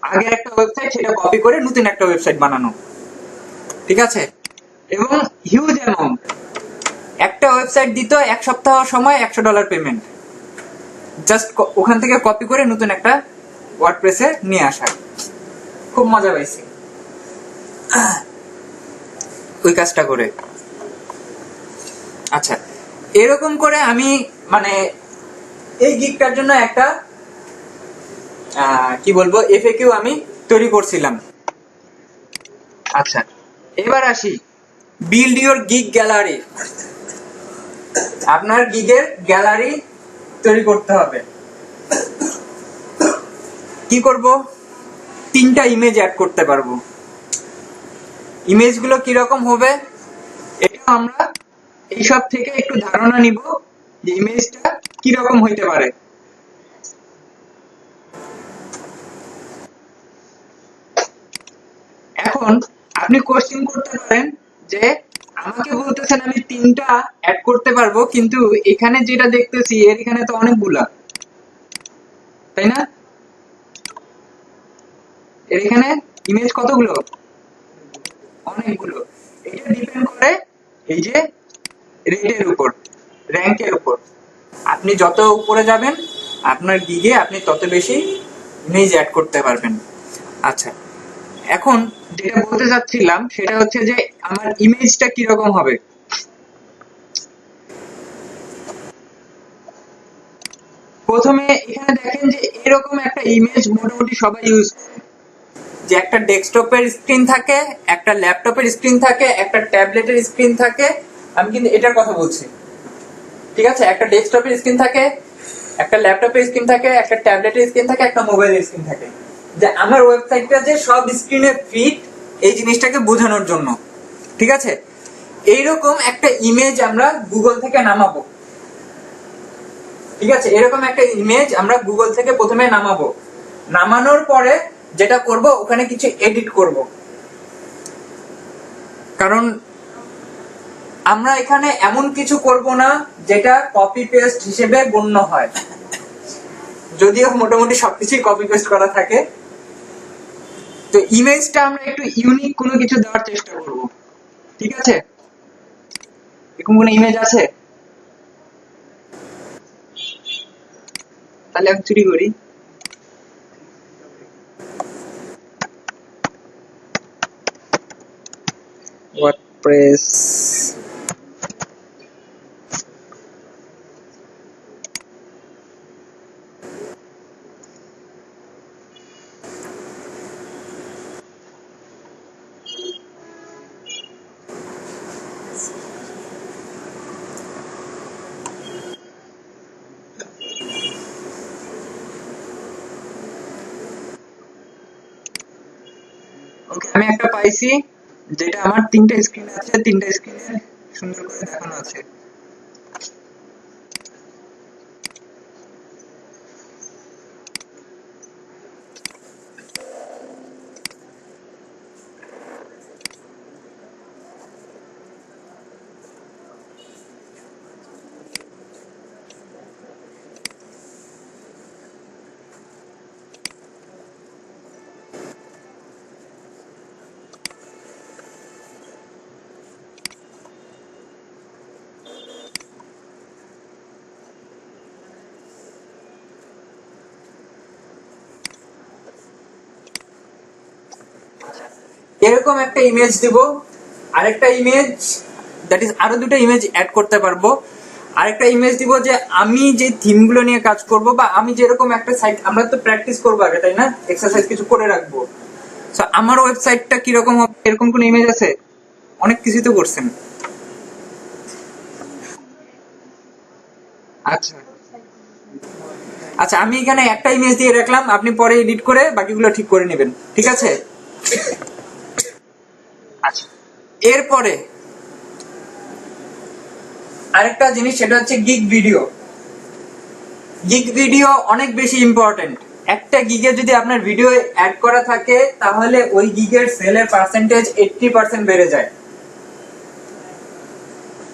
আগের একটা ওয়েবসাইট সেটা কপি করে নতুন একটা ওয়েবসাইট বানানো। ঠিক আছে, এবং হিউজ অ্যামাউন্ট, একটা ওয়েবসাইট দিত 1 সপ্তাহ সময়, $100 পেমেন্ট, জাস্ট ওখান থেকে কপি করে নতুন একটা ওয়ার্ডপ্রেসে নিয়ে আসা। খুব মজা পাইছি ওই কাজটা করে। আচ্ছা, এরকম করে আমি মানে এই গিগটার জন্য একটা কি বলবো এফএকিউ আমি তৈরি করছিলাম। আচ্ছা, এবার আসি বিল্ড ইউর গিগ গ্যালারি। আপনার গিগের গ্যালারি তৈরি করতে হবে। কি করব, 3টা ইমেজ অ্যাড করতে পারবো। ইমেজগুলো কিরকম হবে এটা আমরা এইসব থেকে একটু ধারণা নিব যে ইমেজটা কি রকম হইতে পারে? এখন আপনি কোশ্চেন করতে পারেন যে আমাকে বলতেছেন আমি 3টা অ্যাড করতে পারবো, কিন্তু এখানে যেটা দেখতেছি এর এখানে তো অনেকগুলা, তাই না? এর এখানে ইমেজ কতগুলো? অনেকগুলো। এটা ডিপেন্ড করে এই যে রেটের উপর, র্যাঙ্কের উপর। আপনি যত উপরে যাবেন আপনার গিগে আপনি তত বেশি ইমেজ অ্যাড করতে পারবেন। আচ্ছা, এখন যেটা বলতে চাচ্ছিলাম সেটা হচ্ছে যে আমার ইমেজটা কিরকম হবে। প্রথমে এখানে দেখেন যে এরকম একটা ইমেজ মোটামুটি সবাই ইউজ করে, যে একটা ডেস্কটপের স্ক্রিন থাকে, একটা ল্যাপটপের স্ক্রিন থাকে, একটা ট্যাবলেটের স্ক্রিন থাকে। আমি কিন্তু এটার কথা বলছি, ঠিক আছে? একটা ডেস্কটপের স্ক্রিন থাকে, একটা ল্যাপটপের স্ক্রিন থাকে, একটা ট্যাবলেটের স্ক্রিন থাকে, একটা মোবাইলের স্ক্রিন থাকে। যে আমার ওয়েবসাইটটা যে সব স্ক্রিনে ফিট, এই জিনিসটাকে বোঝানোর জন্য, ঠিক আছে? এইরকম একটা ইমেজ আমরা গুগল থেকে নামাবো, ঠিক আছে? এরকম একটা ইমেজ আমরা গুগল থেকে প্রথমে নামাবো। নামানোর পরে যেটা করব ওখানে কিছু এডিট করব, কারণ আমরা এখানে এমন কিছু করব না যেটা কপি পেস্ট হিসেবে গণ্য হয়, যদিও মোটামুটি সবকিছুই কপি পেস্ট করা থাকে। তো ইমেজটা আমরা একটু ইউনিক কোনো কিছু দেওয়ার চেষ্টা করব, ঠিক আছে? এরকম কোনো ইমেজ আছে? তাহলে আমি চুরি করি। ওয়ার্ডপ্রেস, ওকে আমি একটা পাইছি, যেটা আমার 3টা স্ক্রিন আছে, 3টা স্ক্রিনে সুন্দর করে দেখানো আছে। এরকম একটা ইমেজ দিব, আরেকটা ইমেজ, দ্যাট ইজ আরো দুটো ইমেজ অ্যাড করতে পারবো। আরেকটা ইমেজ দিব যে আমি যে থিমগুলো নিয়ে কাজ করব, বা আমি যেরকম একটা সাইট, আমরা তো প্র্যাকটিস করবো আগে, তাই না? এক্সারসাইজ কিছু করে রাখবো। সো আমার ওয়েবসাইটটা কিরকম হবে, এরকম কোন ইমেজ আছে? অনেক কিছু তো করছেন। আচ্ছা আচ্ছা, আমি এখানে একটা ইমেজ দিয়ে রাখলাম, আপনি পরে এডিট করে বাকিগুলো ঠিক করে নেবেন, ঠিক আছে? আচ্ছা, এরপরে আরেকটা জিনিস, সেটা হচ্ছে গিগ ভিডিও। গিগ ভিডিও অনেক বেশি ইম্পর্টেন্ট। একটা গিগে যদি আপনার ভিডিও অ্যাড করা থাকে তাহলে ওই গিগের সেলের পার্সেন্টেজ 80% বেড়ে যায়।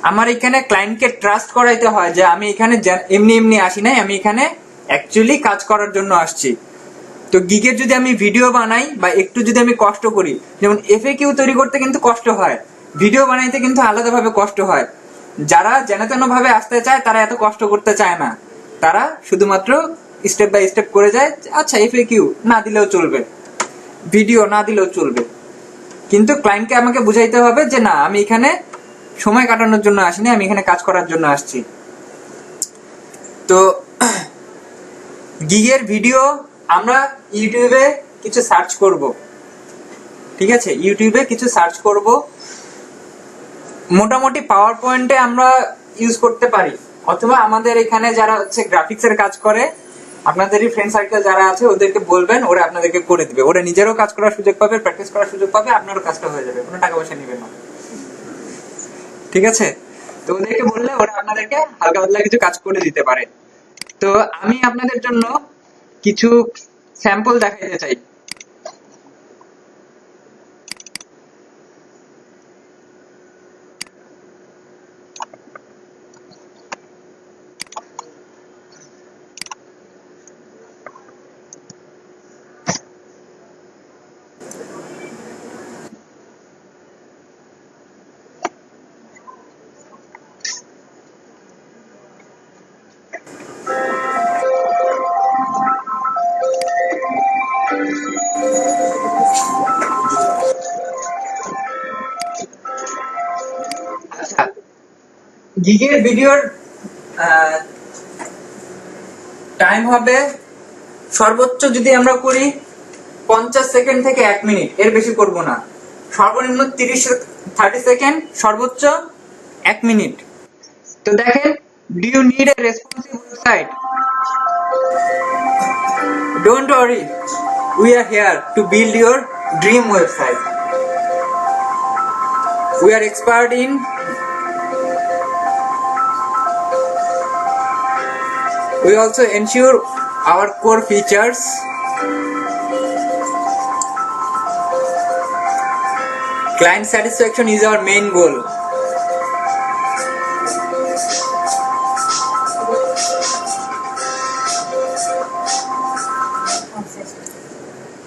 আমার এখানে ক্লায়েন্টকে ট্রাস্ট করাইতে হয় যে আমি এখানে এমনি এমনি আসি নাই, আমি এখানে অ্যাকচুয়ালি কাজ করার জন্য আসছি। তো গিগের যদি আমি ভিডিও বানাই বা একটু যদি আমি কষ্ট করি, যেমন এফএকিউ তৈরি করতে কিন্তু কষ্ট হয়, ভিডিও বানাইতে কিন্তু আলাদাভাবে কষ্ট হয়। যারা যেন তেন ভাবে আসতে চায় তারা এত কষ্ট করতে চায় না, তারা শুধুমাত্র স্টেপ বাই স্টেপ করে যায়। আচ্ছা, এফএকিউ না দিলেও চলবে, ভিডিও না দিলেও চলবে, কিন্তু ক্লায়েন্টকে আমাকে বুঝাইতে হবে যে না, আমি এখানে সময় কাটানোর জন্য আসিনি, আমি এখানে কাজ করার জন্য আসছি। তো গিগের ভিডিও আমরা ইউটিউবে কিছু সার্চ করব, ঠিক আছে? ইউটিউবে কিছু সার্চ করব, মোটামুটি পাওয়ার পয়েন্টে আমরা ইউজ করতে পারি, অথবা আমাদের এখানে যারা হচ্ছে গ্রাফিক্সের কাজ করে, আপনাদেরই ফ্রেন্ড সার্কেল যারা আছে ওদেরকে বলবেন, ওরা আপনাদেরকে করে দিবে। ওরা নিজেরও কাজ করার সুযোগ পাবে, প্র্যাকটিস করার সুযোগ পাবে, আপনারও কাজটা হয়ে যাবে, কোনো টাকা পয়সা নেবে না, ঠিক আছে? তো ওদেরকে বললে ওরা আপনাদেরকে হালকা পাতলা কিছু কাজ করে দিতে পারে। তো আমি আপনাদের জন্য কিছু স্যাম্পল দেখাতে চাই। আচ্ছা, গিগের ভিডিওর টাইম হবে সর্বোচ্চ যদি আমরা করি 50 সেকেন্ড থেকে 1 মিনিট, এর বেশি করব না। সর্বনিম্ন 30 সেকেন্ড, সর্বোচ্চ 1 মিনিট। তো দেখেন, do you need a responsive website? Don't worry, we are here to build your dream website. We are expert in we also ensure our core features. Client satisfaction is our main goal.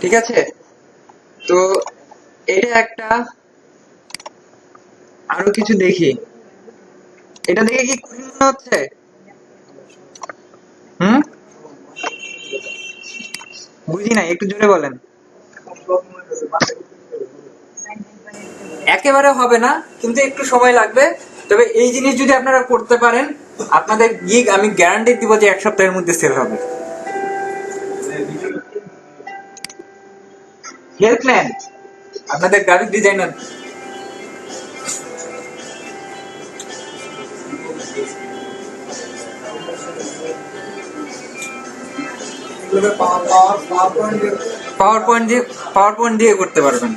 ঠিক আছে, তো এটা একটা। আরো কিছু দেখি, এটা দেখে কি কঠিন মনে হচ্ছে? বুঝি না, একটু জোরে বলেন। একেবারে হবে না, কিন্তু একটু সময় লাগবে। তবে এই জিনিস যদি আপনারা করতে পারেন, আপনাদের গিগ আমি গ্যারান্টি দিব যে 1 সপ্তাহের মধ্যে সেল হবে। হেল্পলাইন, আপনাদের গ্রাফিক ডিজাইনার। পাওয়ার পয়েন্ট দিয়ে করতে পারবেন।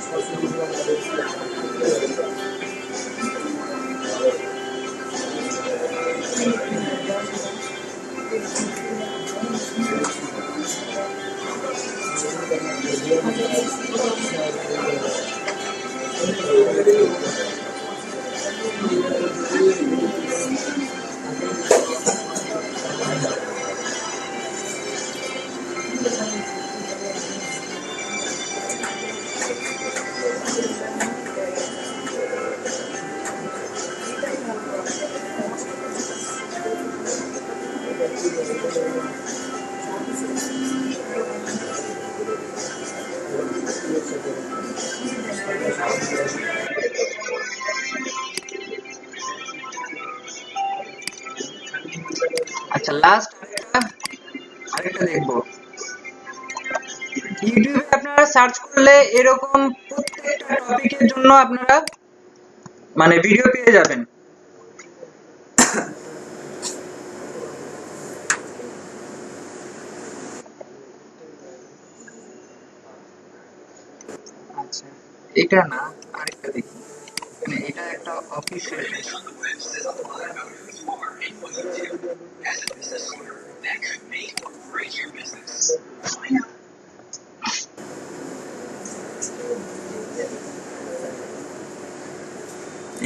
আচ্ছা, লাস্ট আরেকটা দেখবো। ইউটিউবে আপনারা সার্চ করলে এরকম প্রত্যেকটা টপিকের জন্য আপনারা মানে ভিডিও পেয়ে যাবেন। আচ্ছা, এটা না, আরেকটা দেখি। মানে এটা একটা অফিসিয়াল।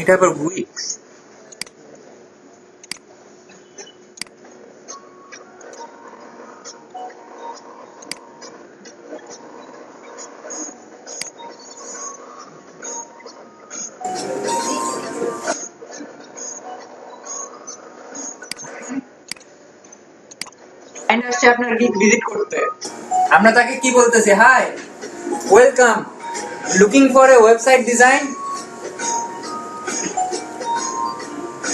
এটা আবার উইক্স। আসছে আপনার গিগ ভিজিট করতে, আমরা তাকে কি বলতেছি? Hi, welcome, looking for a website design,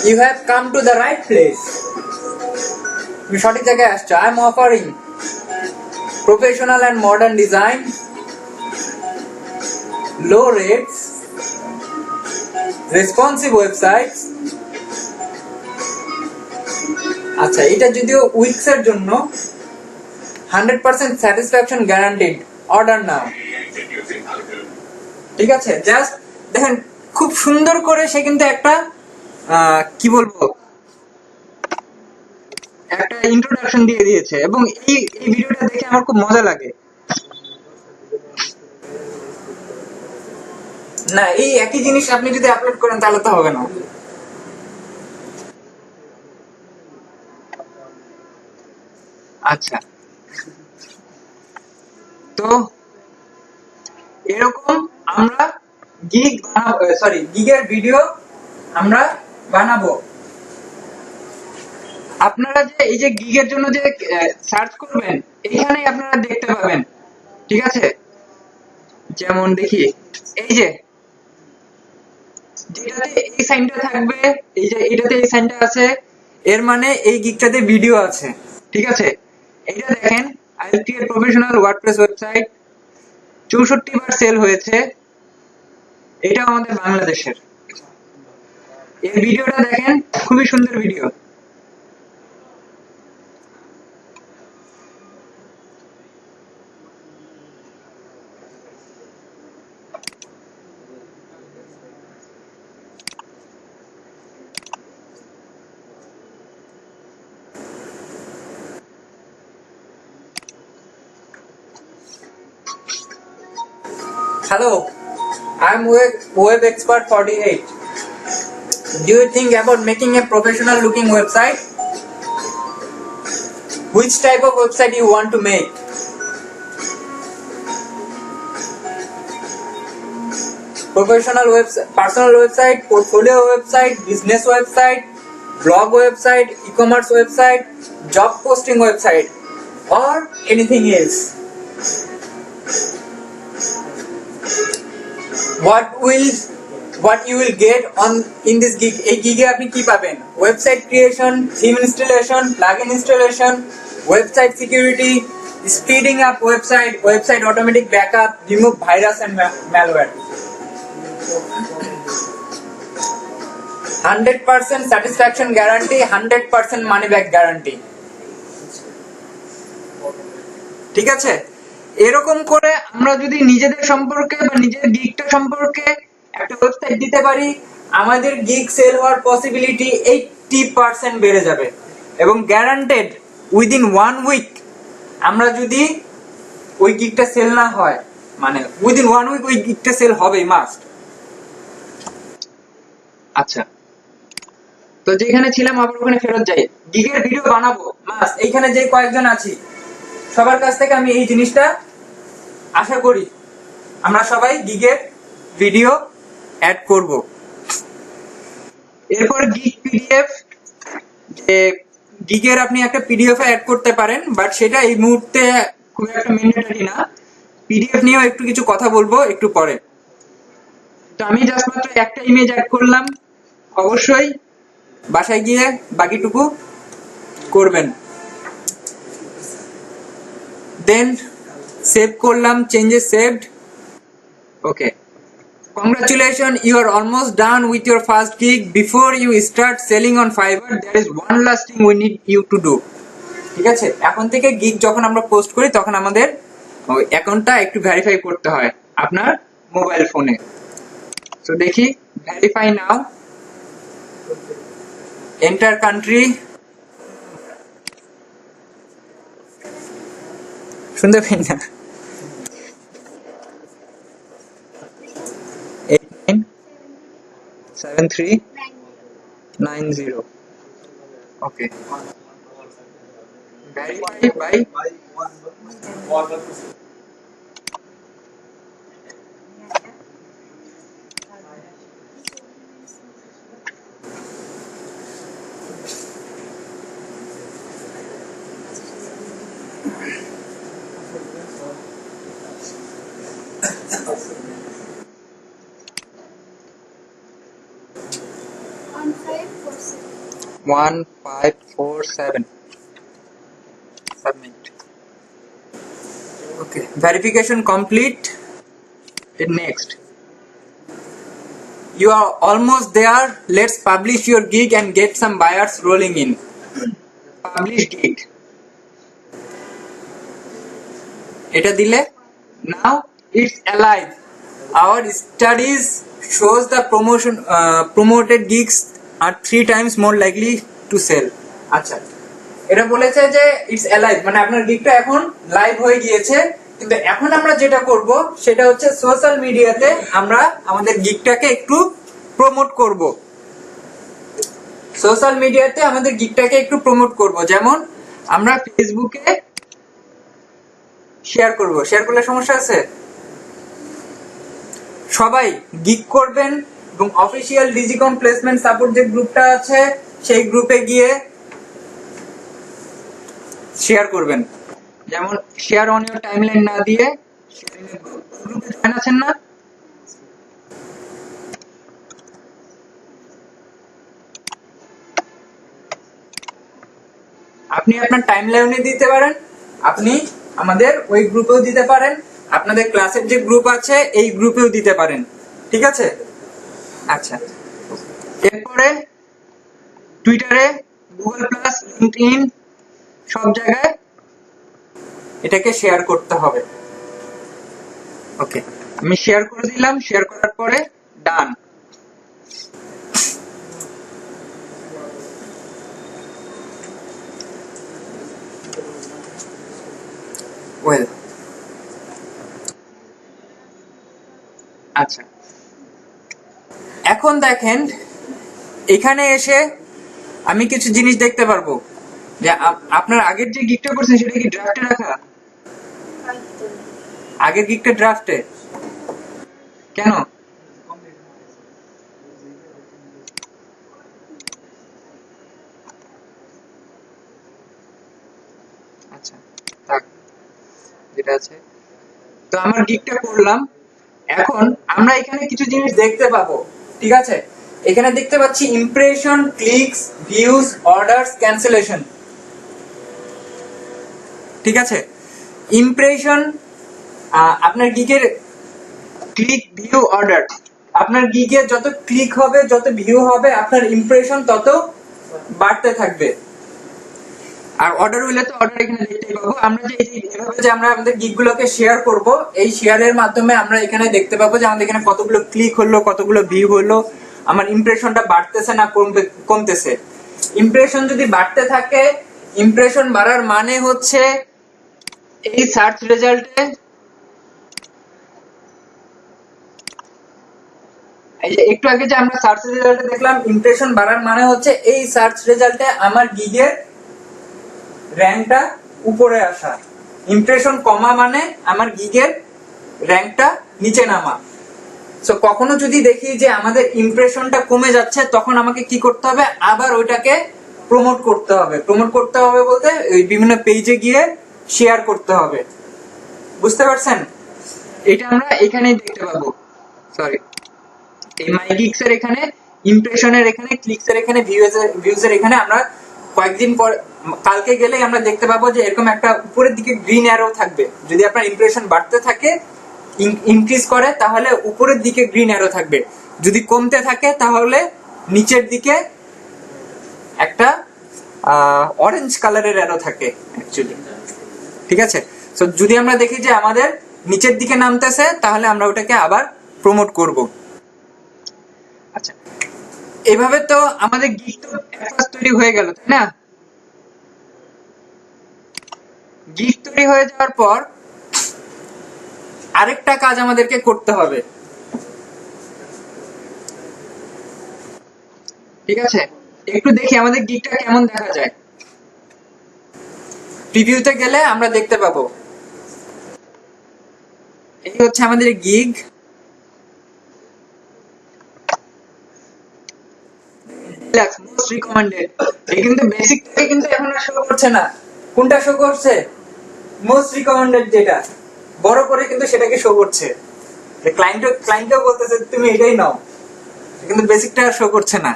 you have come to the right place. তুমি সঠিক জায়গায় আসছো। I am offering professional and modern design, low rates, responsive websites. আচ্ছা, এটা যদিও উইক্স এর জন্য 100% স্যাটিসফ্যাকশন গ্যারান্টিড, অর্ডার নাও। ঠিক আছে, জাস্ট দেখেন খুব সুন্দর করে সে কিন্তু একটা কি বলবো, একটা ইন্ট্রোডাকশন দিয়ে দিয়েছে এবং এই ভিডিওটা দেখে আমার খুব মজা লাগে। না, এই একই জিনিস আপনি যদি আপলোড করেন তাহলে তো হবে না। আচ্ছা, তো এরকম আমরা গিগের ভিডিও আমরা বানাবো। আপনারা যে এই যে গিগের জন্য যে সার্চ করবেন এখানেই আপনারা দেখতে পাবেন, ঠিক আছে? যেমন দেখি, এই যে যেটাতে এই সাইনটা থাকবে, এই যে এটাতে এই সাইনটা আছে, এর মানে এই গিগটাতে ভিডিও আছে, ঠিক আছে? এটা দেখেন, আইএলটি এর প্রফেশনাল ওয়ার্ডপ্রেস ওয়েবসাইট 64 বার সেল হয়েছে। এটা আমাদের বাংলাদেশের। এই ভিডিওটা দেখেন, খুবই সুন্দর video. Hello, I'm Web Expert 48. Do you think about making a professional looking website? Which type of website you want to make? Professional website, personal website, portfolio website, business website, blog website, e-commerce website, job posting website, or anything else? What you will get on in this gig? এই গিগে আপনি কি পাবেন? Website creation, theme installation, plugin installation, website security, speeding up website automatic backup, remove virus and malware. 100% satisfaction guarantee, 100% money back guarantee. ঠিক আছে? এরকম করে আমরা যদি নিজেদের সম্পর্কে বা নিজের গিগটা সম্পর্কে একটা ওয়েবসাইট দিতে পারি, আমাদের গিগ সেল হওয়ার পসিবিলিটি 80% বেড়ে যাবে এবং গ্যারান্টেড উইদিন 1 উইক আমরা যদি ওই গিগটা সেল না হয়, মানে উইদিন 1 উইক ওই গিগটা সেল হবেই মাস্ট। আচ্ছা, তো যেখানে ছিলাম আবার ওখানে ফেরত যাই। গিগের ভিডিও বানাবো মাস্ট। এইখানে যে কয়েকজন আছি সবার কাছ থেকে আমি এই জিনিসটা আশা করি, আমরা সবাই গিগের ভিডিও অ্যাড করব। এরপর গিগ পিডিএফ, যে গিগের আপনি একটা পিডিএফ অ্যাড করতে পারেন, বাট সেটা এই মুহূর্তে খুব একটা ম্যান্ডেটরি না। পিডিএফ নিয়েও একটু কিছু কথা বলবো একটু পরে। তো আমি জাস্ট মাত্র একটা ইমেজ অ্যাড করলাম, অবশ্যই বাসায় গিয়ে বাকিটুকু করবেন। দেন সেভ করলাম, changes saved. Okay, congratulations, you are almost done with your first gig. Before you start selling on Fiverr, there is one last thing we need you to do. ঠিক আছে? এখন থেকে গিগ যখন আমরা পোস্ট করি তখন আমাদের ওই অ্যাকাউন্টটা একটু ভেরিফাই করতে হয় আপনার মোবাইল ফোনে। সো দেখি, ভেরিফাই নাও, এন্টার কান্ট্রি। শুনতে পাই না। 897390। ওকে, verify by 1547 submit. Okay, verification complete. Next, you are almost there. Let's publish your gig and get some buyers rolling in. Publish gig, এটা দিলে now it's alive. Our studies shows the promoted gigs are 3 times more likely to sell. আচ্ছা, এটা বলেছে যে it's alive, মানে আপনার গিগটা এখন live হয়ে গিয়েছে। কিন্তু এখন আমরা যেটা করব সেটা হচ্ছে সোশ্যাল মিডিয়াতে আমরা আমাদের গিগটাকে একটু প্রমোট করব। সোশ্যাল মিডিয়াতে আমাদের গিগটাকে একটু প্রমোট করব, যেমন আমরা ফেসবুকে শেয়ার করব। শেয়ার করলে সমস্যা আছে? সবাই গিগ করবেন এবং অফিসিয়াল ডিজিকন প্লেসমেন্ট সাপোর্ট যে গ্রুপটা আছে সেই গ্রুপে গিয়ে শেয়ার করবেন। যেমন শেয়ার অন ইওর টাইমলাইন না দিয়ে গ্রুপে জয়েন আছেন না? আপনি আপনার টাইমলাইনে দিতে পারেন, আপনি আমাদের ওই গ্রুপেও দিতে পারেন, আপনাদের ক্লাসের যে গ্রুপ আছে এই গ্রুপেও দিতে পারেন। ঠিক আছে? আচ্ছা, এরপরে টুইটারে, গুগল প্লাস, লিঙ্কডইন সব জায়গায় এটাকে শেয়ার করতে হবে। ওকে, আমি শেয়ার করে দিলাম। শেয়ার করার পরে ডান। ওয়েল, আচ্ছা, এখন দেখেন এখানে এসে আমি কিছু জিনিস দেখতে পারবো যে আপনার আগের যে গিগটা করছেন সেটা কি ড্রাফটে রাখা? আগের গিগটা ড্রাফটে কেন? আচ্ছা, থাক যেটা আছে। তো আমার গিগটা করলাম। এখন আমরা এখানে কিছু জিনিস দেখতে পাবো। ঠিক আছে, এখানে দেখতে পাচ্ছি impression, clicks, views, orders, cancellation. ঠিক আছে, ইমপ্রেশন আপনার গিগের ক্লিক, ভিউ, অর্ডার। আপনার গিগে যত ক্লিক হবে, যত ভিউ হবে, আপনার ইমপ্রেশন তত বাড়তে থাকবে। আর অর্ডার হইলে তো অর্ডার এখানে দেখতেই পাবো। আমরা যে এভাবে যে আমরা আমাদের গিগগুলোকে শেয়ার করব, এই শেয়ারের মাধ্যমে আমরা এখানে দেখতে পাবো যে আমাদের এখানে কতগুলো ক্লিক হলো, কতগুলো ভিউ হলো, আমার ইমপ্রেশনটা বাড়তেছে না কমতেছে। ইমপ্রেশন যদি বাড়তে থাকে, ইমপ্রেশন বাড়ার মানে হচ্ছে এই সার্চ রেজাল্টে, একটু আগে যে আমরা সার্চ রেজাল্টে দেখলাম ইমপ্রেশন বাড়ার মানে হচ্ছে এই সার্চ রেজাল্টে আমার গিগের র্যাঙ্কটা উপরে আসা। ইমপ্রেশন কমা মানে আমার গিগের র্যাঙ্কটা নিচে নামা। সো কখনো যদি দেখি যে আমাদের ইমপ্রেশনটা কমে যাচ্ছে, তখন আমাকে কি করতে হবে? আবার ওইটাকে প্রমোট করতে হবে। প্রমোট করতে হবে বলতে ওই বিভিন্ন পেজে গিয়ে শেয়ার করতে হবে। বুঝতে পারছেন? এটা আমরা এখানেই দেখতে পাবো। সরি, এই মাই গিগস এর এখানে, ইমপ্রেশনের এখানে, ক্লিকস এর এখানে, ভিউজ এর এখানে আমরা কয়েকদিন পর, কালকে গেলে আমরা দেখতে পাবো যে এরকম একটা উপরের দিকে গ্রিন অ্যারো থাকবে। যদি আপনার ইমপ্রেশন বাড়তে থাকে, ইনক্রিজ করে, তাহলে উপরের দিকে গ্রিন অ্যারো থাকবে। যদি কমতে থাকে তাহলে নিচের দিকে একটা অরেঞ্জ কালারের অ্যারো থাকে অ্যাকচুয়ালি। ঠিক আছে, সো যদি আমরা দেখি যে আমাদের নিচের দিকে নামতেছে, তাহলে আমরা ওটাকে আবার প্রমোট করব। আচ্ছা, এভাবে তো আমাদের গিগ তো তৈরি হয়ে গেল, তাই না? গিগ তৈরি হয়ে যাওয়ার পর আরেকটা কাজ আমাদেরকে করতে হবে। ঠিক আছে, একটু দেখি আমাদের গিগটা কেমন দেখা যায়। প্রিভিউতে গেলে আমরা দেখতে পাবো এই হচ্ছে আমাদের গিগ। Most recommended. এই কিন্তু বেসিক থেকে কিন্তু এখন আর শো করছে না। কোনটা শো করছে? মোস্ট রিকমেন্ডেড, যেটা বড় করে কিন্তু সেটাকে শো করছে। ক্লায়েন্টও বলতেছে তুমি এটাই নাও, কিন্তু বেসিকটা শো করছে না।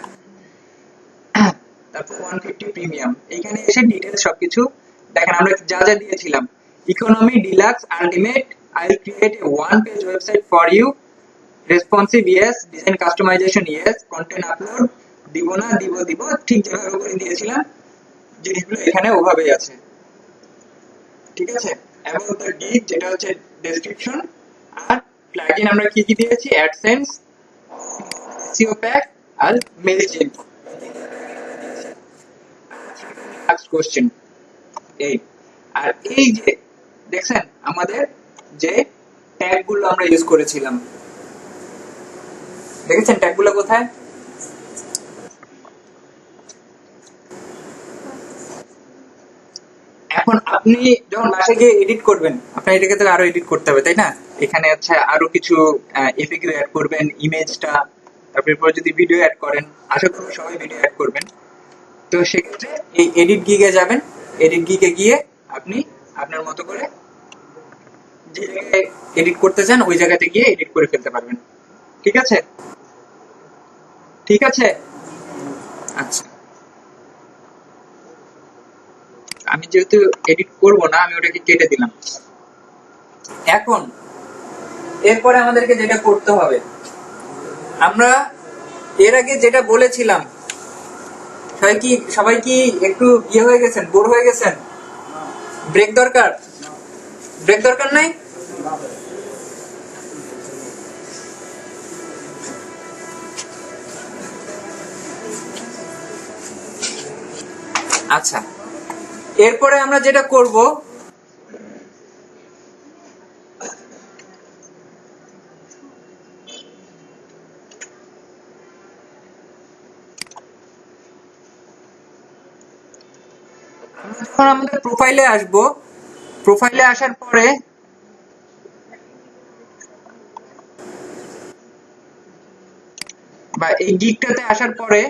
তারপর 150 প্রিমিয়াম, এইখানে এসে ডিটেইলস সবকিছু দেখেন আমরা যা যা দিয়েছিলাম। Economy, deluxe, ultimate, I will create a one page website for you, responsive yes, design customization yes, content upload দিব না, দিব ঠিক যেভাবে করে দিয়েছিলাম জিনিসগুলো এখানে ওভাবেই আছে। ঠিক আছে, এবং তার গিগ যেটা হচ্ছে ডেসক্রিপশন। আর প্লাগইন আমরা কি কি দিয়েছি? অ্যাডসেন্স, সিও প্যাক আর মেইলচিম্প। লাস্ট কোশ্চেন, এই আর এই যে দেখছেন আমাদের যে ট্যাগ গুলো আমরা ইউজ করেছিলাম, দেখেছেন ট্যাগ গুলো কোথায়? এখন আপনি যখন বাসায় গিয়ে এডিট করবেন, আপনার এটাকে তো আরো এডিট করতে হবে তাই না? এখানে হচ্ছে আরো কিছু এফএকিউ অ্যাড করবেন, ইমেজটা, তারপর যদি ভিডিও অ্যাড করেন, আশা করি সবাই ভিডিও অ্যাড করবেন। তো সেক্ষেত্রে এই এডিট গিগে যাবেন, এডিট গিগে গিয়ে আপনি আপনার মতো করে যে জায়গায় এডিট করতে চান ওই জায়গাতে গিয়ে এডিট করে ফেলতে পারবেন। ঠিক আছে? ঠিক আছে, আচ্ছা। আমি যেহেতু এডিট করব না, আমি ওটাকে কেটে দিলাম। এখন এরপরে আমাদেরকে যেটা করতে হবে, আমরা এর আগে যেটা বলেছিলাম, সবাই কি একটু ইয়ে হয়ে গেছেন, বোর হয়ে গেছেন? ব্রেক দরকার? ব্রেক দরকার নাই? আচ্ছা, এরপরে আমরা যেটা করব, যখন আমাদের প্রোফাইলে আসবো, প্রোফাইলে আসার পরে বা এই গিগটাতে আসার পরে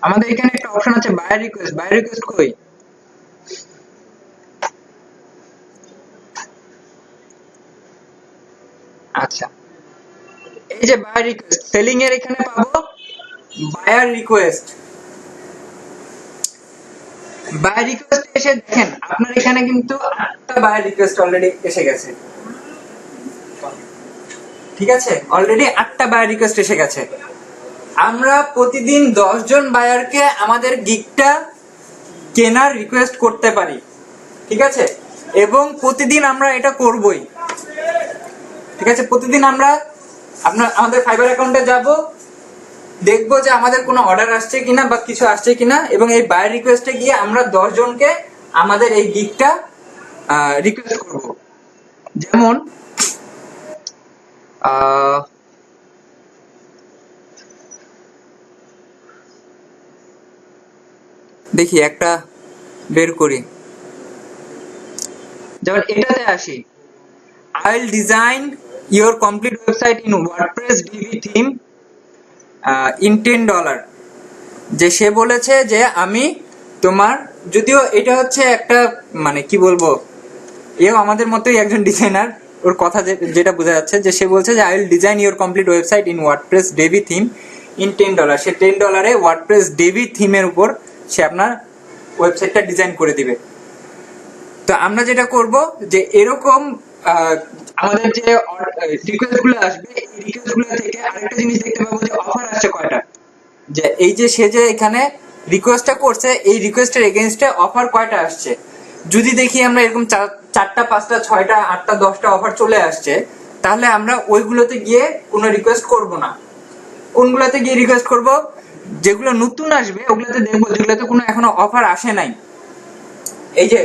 আমাদের এখানে একটা অপশন আছে বায়ার রিকোয়েস্ট। বায়ার রিকোয়েস্ট কই? আচ্ছা, এই যে বায়ার রিকোয়েস্ট, সেলিং এর এখানে পাবো বায়ার রিকোয়েস্ট। বায়ার রিকোয়েস্ট এসে দেখেন আপনার এখানে কিন্তু 8টা বায়ার রিকোয়েস্ট অলরেডি এসে গেছে। ঠিক আছে, অলরেডি 8টা বায়ার রিকোয়েস্ট এসে গেছে। আমরা প্রতিদিন 10 জন বায়ারকে আমাদের গিগটা কেনার রিকোয়েস্ট করতে পারি। ঠিক আছে, এবং প্রতিদিন আমরা এটা করবই। ঠিক আছে, প্রতিদিন আমরা আমাদের ফাইবার অ্যাকাউন্টে যাব, দেখবো যে আমাদের কোনো অর্ডার আসছে কিনা বা কিছু আসছে কিনা, এবং এই বায়ার রিকোয়েস্টে গিয়ে আমরা 10 জনকে আমাদের এই গিগটা রিকোয়েস্ট করব। যেমন দেখি একটা বের করি, যেমন এটাতে আসি, I will design your complete website in WordPress DB theme in $10। যে সে বলেছে যে আমি তোমার, যদিও এটা হচ্ছে একটা মানে কি বলবো, এও আমাদের মতোই একজন ডিজাইনার, ওর কথা যেটা বোঝা যাচ্ছে যে সে বলছে যে I will design your complete website in WordPress Divi theme in $10। সে $10 ওয়ার্ডপ্রেস ডেভি থিমের উপর সে আপনার ওয়েবসাইটটা ডিজাইন করে দিবে। তো আমরা যেটা করব যে এরকম আমাদের যে রিকোয়েস্ট গুলো আসবে, এই রিকোয়েস্ট গুলো থেকে আরেকটা জিনিস দেখতে পাবো যে অফার আসছে কয়টা। যে এই যে সে যে এখানে রিকোয়েস্টটা করছে, এই রিকোয়েস্টের এগেইনস্টে অফার কয়টা আসছে। যদি দেখি আমরা এরকম 4টা 5টা 6টা 8টা 10টা অফার চলে আসছে, তাহলে আমরা ওইগুলোতে গিয়ে কোনো রিকোয়েস্ট করব না। কোনগুলোতে গিয়ে রিকোয়েস্ট করব? যেগুলো নতুন আসবে ওগুলোতে দেখবো যেগুলোতে কোনো এখনো অফার আসে নাই। এই যে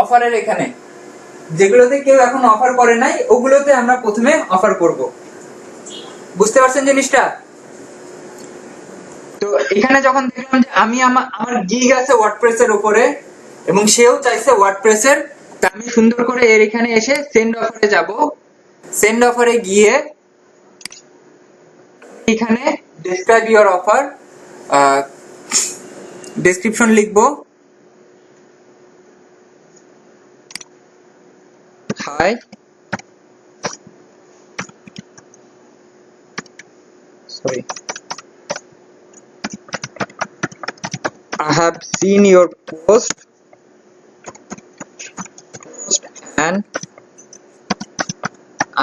অফারের এখানে যেগুলোতে কেউ এখন অফার করে নাই, ওগুলোতে আমরা প্রথমে অফার করব। বুঝতে পারছেন জিনিসটা? তো এখানে যখন দেখলাম যে আমি আমার গিগ আছে ওয়ার্ডপ্রেস এর উপরে এবং সেও চাইছে ওয়ার্ডপ্রেস এর, তা আমি সুন্দর করে এর এখানে এসে সেন্ড অফারে যাব। সেন্ড অফারে গিয়ে এখানে ডেসক্রাইব ইওর অফার ডেসক্রিপশন লিখবো, high sorry I have seen your post and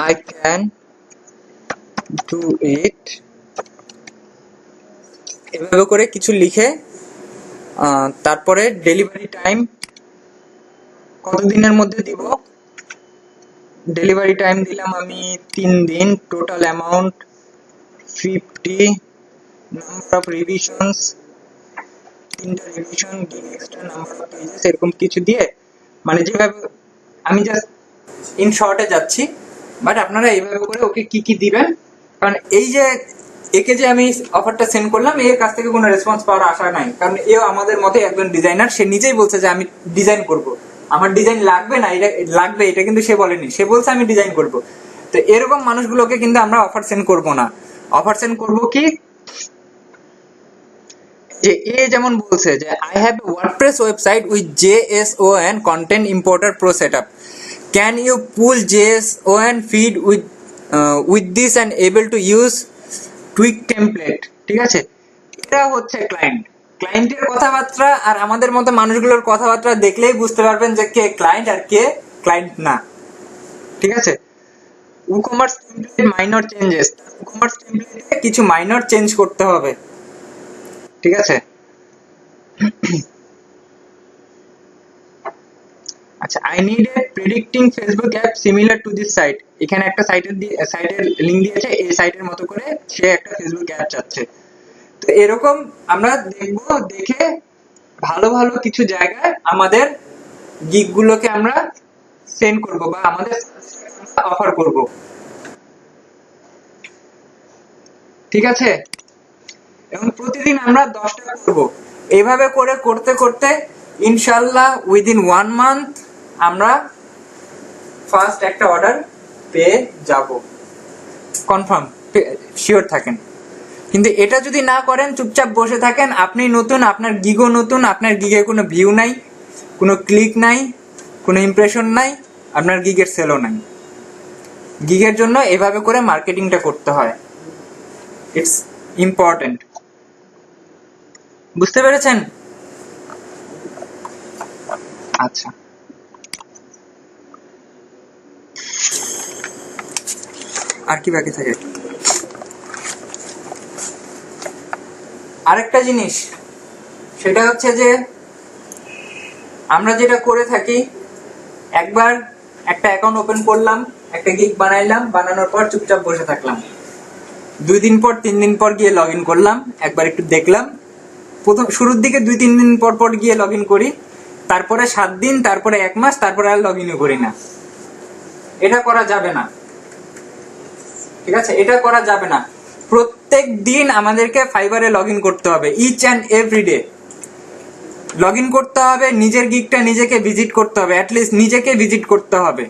I can do it। এভাবে করে কিছু লিখে তারপরে ডেলিভারি টাইম কতদিনের মধ্যে দিব, ডেলিভারি টাইম দিলাম আমি 3 দিন, total amount 50, number of revisions ইন্টারভিউশন gig extra number of pages এরকম কিছু দিয়ে, মানে যেভাবে আমি জাস্ট ইন শর্টে যাচ্ছি, বাট আপনারা এইভাবে করে ওকে কি কি দিবেন। কারণ এই যে একে যে আমি অফারটা সেন্ড করলাম, এর কাছ থেকে কোনো রেসপন্স পাওয়ার আশা নাই, কারণ এও আমাদের মতে একজন ডিজাইনার, সে নিজেই বলছে যে আমি ডিজাইন করব, আমার ডিজাইন লাগবে না, এটা লাগবে, এটা কিন্তু সে বলেনি, সে বলছে আমি ডিজাইন করব। তো এরকম মানুষগুলোকে কিন্তু আমরা অফার সেন্ড করব না। অফার সেন্ড করব কি, যে এ যেমন বলছে যে I have a WordPress website with JSON content importer pro setup, can you pull JSON feed with this and able to use tweak template. ঠিক আছে, এটা হচ্ছে ক্লায়েন্ট। ক্লায়েন্টের কথাবার্তা আর আমাদের মতো মানুষগুলোর কথাবার্তা দেখলেই বুঝতে পারবেন যে কে ক্লায়েন্ট আর কে ক্লায়েন্ট না। ঠিক আছে, WooCommerce template minor changes, WooCommerce টেমপ্লেটে কিছু মাইনর চেঞ্জ করতে হবে। ঠিক আছে, আচ্ছা, I need a predicting Facebook app similar to this site. এখানে একটা সাইটের লিংক দিয়েছে, এই সাইটের মতো করে সে একটা ফেসবুক অ্যাপ চাচ্ছে। তো এরকম আমরা দেখবো, দেখে ভালো ভালো কিছু জায়গায় আমাদের গিগ গুলোকে আমরা সেন্ড করব বা আমাদের অফার করব। ঠিক আছে, এবং প্রতিদিন আমরা 10টা করব। এইভাবে করে করতে করতে ইনশাল্লাহ উইদিন 1 মান্থ আমরা ফার্স্ট একটা অর্ডার পেয়ে যাব, কনফার্ম, শিওর থাকেন। কিন্তু এটা যদি না করেন, চুপচাপ বসে থাকেন, আপনি নতুন, আপনার গিগও নতুন, আপনার গিগে কোনো ভিউ নাই, কোনো ক্লিক নাই, কোনো ইমপ্রেশন নাই, আপনার গিগের সেলও নাই। গিগের জন্য এভাবে করে মার্কেটিংটা করতে হয়, ইটস ইম্পর্টেন্ট। বুঝতে পেরেছেন? আচ্ছা, আর কি বাকি থাকে? আরেকটা জিনিস, সেটা হচ্ছে যে আমরা যেটা করে থাকি, একবার একটা অ্যাকাউন্ট ওপেন করলাম, একটা গিগ বানাইলাম, বানানোর পর চুপচাপ বসে থাকলাম, 2 দিন পর 3 দিন পর গিয়ে লগ ইন করলাম, একবার একটু দেখলাম, প্রথম শুরুর দিকে 2-3 দিন পর পর গিয়ে লগ ইন করি, তারপরে 7 দিন, তারপরে 1 মাস, তারপরে আর লগ ইনও করি না। এটা করা যাবে না। ঠিক আছে, এটা করা যাবে না। প্রত্যেক দিন আমাদেরকে ফাইবারে লগ ইন করতে হবে, each and every day log in করতে হবে, নিজের গিগটা নিজেকে ভিজিট করতে হবে, অ্যাটলিস্ট নিজেকে ভিজিট করতে হবে।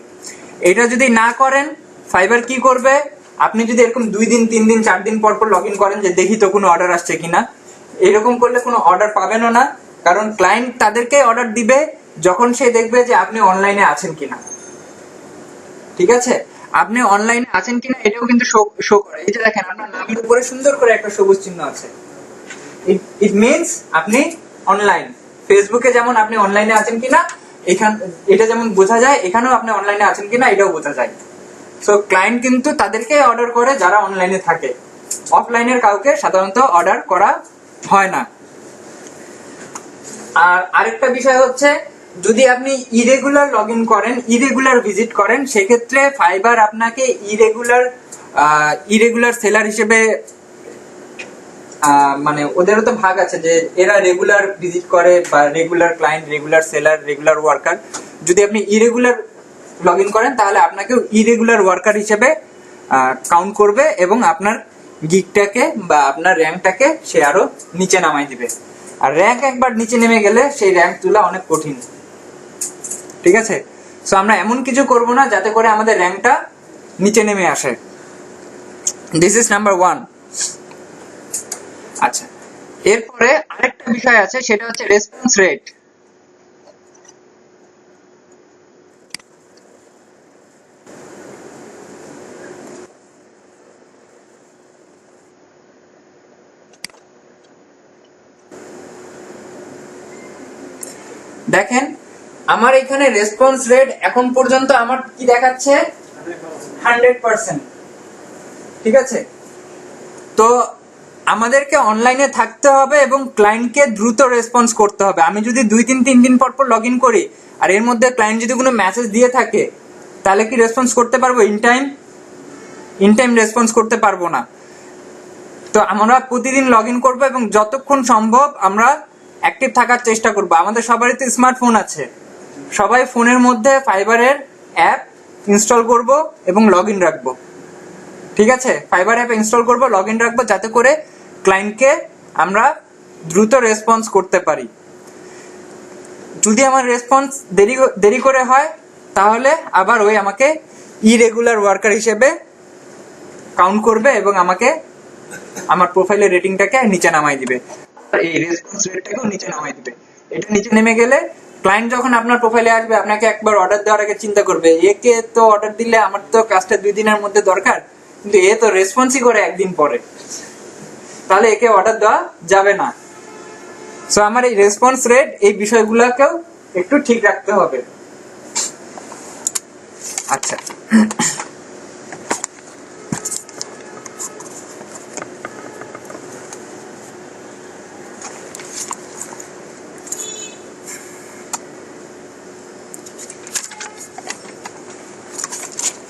এটা যদি না করেন, ফাইবার কি করবে? আপনি যদি এরকম 2 দিন 3 দিন 4 দিন পর পর লগ ইন করেন যে দেখি তো কোনো অর্ডার আসছে কিনা, এরকম করলে কোনো অর্ডার পাবেনও না। কারণ ক্লায়েন্ট তাদেরকে অর্ডার দিবে যখন সে দেখবে যে আপনি অনলাইনে আছেন কিনা। ঠিক আছে, আপনি অনলাইনে আছেন কিনা এটাও কিন্তু শো করে। এই যে দেখেন, আপনার নামের উপরে সুন্দর করে একটা সবুজ চিহ্ন আছে, ইট মিন্স আপনি অনলাইন। ফেসবুকে যেমন আপনি অনলাইনে আছেন কিনা এটা যেমন বোঝা যায়, এখানেও আপনি অনলাইনে আছেন কিনা এটাও বোঝা যায়। সো ক্লায়েন্ট কিন্তু তাদেরকে অর্ডার করে যারা অনলাইনে থাকে, অফলাইনের কাউকে সাধারণত অর্ডার করা হয় না। আর আরেকটা বিষয় হচ্ছে, যদি আপনি ইরেগুলার লগ ইন করেন, ইরেগুলার ভিজিট করেন, সেক্ষেত্রে ফাইবার আপনাকে ইরেগুলার সেলার হিসেবে, মানে ওদেরও তো ভাগ আছে যে এরা রেগুলার ভিজিট করে বা regular client, regular seller, regular worker. যদি আপনি ইরেগুলার লগ ইন করেন, তাহলে আপনাকেও ইরেগুলার ওয়ার্কার হিসেবে কাউন্ট করবে এবং আপনার গিগটাকে বা আপনার র্যাঙ্কটাকে সে আরো নিচে নামাই দিবে। আর র্যাঙ্ক একবার নিচে নেমে গেলে সেই র্যাঙ্ক তোলা অনেক কঠিন। ঠিক আছে, সো আমরা এমন কিছু করব না যাতে করে আমাদের র্যাঙ্কটা নিচে নেমে আসে। This is number 1। আচ্ছা, এরপরে আরেকটা বিষয় আছে, সেটা হচ্ছে রেসপন্স রেট। দেখেন, আমার এখানে রেসপন্স রেট এখন পর্যন্ত আমার কি দেখাচ্ছে, 100%। ঠিক আছে, তো আমাদেরকে অনলাইনে থাকতে হবে এবং ক্লায়েন্টকে দ্রুত রেসপন্স করতে হবে। আমি যদি 2-3 দিন পর পর লগ ইন করি আর এর মধ্যে ক্লায়েন্ট যদি কোনো মেসেজ দিয়ে থাকে, তাহলে কি রেসপন্স করতে পারবো ইন টাইম? রেসপন্স করতে পারবো না। তো আমরা প্রতিদিন লগ ইন করবো এবং যতক্ষণ সম্ভব আমরা অ্যাক্টিভ থাকার চেষ্টা করব। আমাদের সবারই তো স্মার্টফোন আছে, সবাই ফোনের মধ্যে ফাইবারের অ্যাপ ইনস্টল করব এবং লগ ইন রাখবো। ঠিক আছে, ফাইবার অ্যাপ ইনস্টল করব, লগ ইন রাখবো, যাতে করে ক্লায়েন্টকে আমরা দ্রুত রেসপন্স করতে পারি। যদি আমার রেসপন্স দেরি করে হয় তাহলে আবার ওই আমাকে ইরেগুলার ওয়ার্কার হিসেবে কাউন্ট করবে এবং আমাকে আমার প্রোফাইলের রেটিংটাকে নিচে নামাই দিবে, এই রেসপন্স রেটটাকেও নিচে নামাই দিবে। এটা নিচে নেমে গেলে ক্লায়েন্ট যখন আপনার প্রোফাইলে আসবে আপনাকে একবার অর্ডার দেওয়ার আগে চিন্তা করবে, একে তো অর্ডার দিলে আমার তো কাজটা 2 দিনের মধ্যে দরকার, কিন্তু এ তো রেসপন্সই করে 1 দিন পরে, তাহলে একে অর্ডার দেওয়া যাবে না। সো আমার এই রেসপন্স রেট, এই বিষয়গুলোকেও একটু ঠিক রাখতে হবে। আচ্ছা,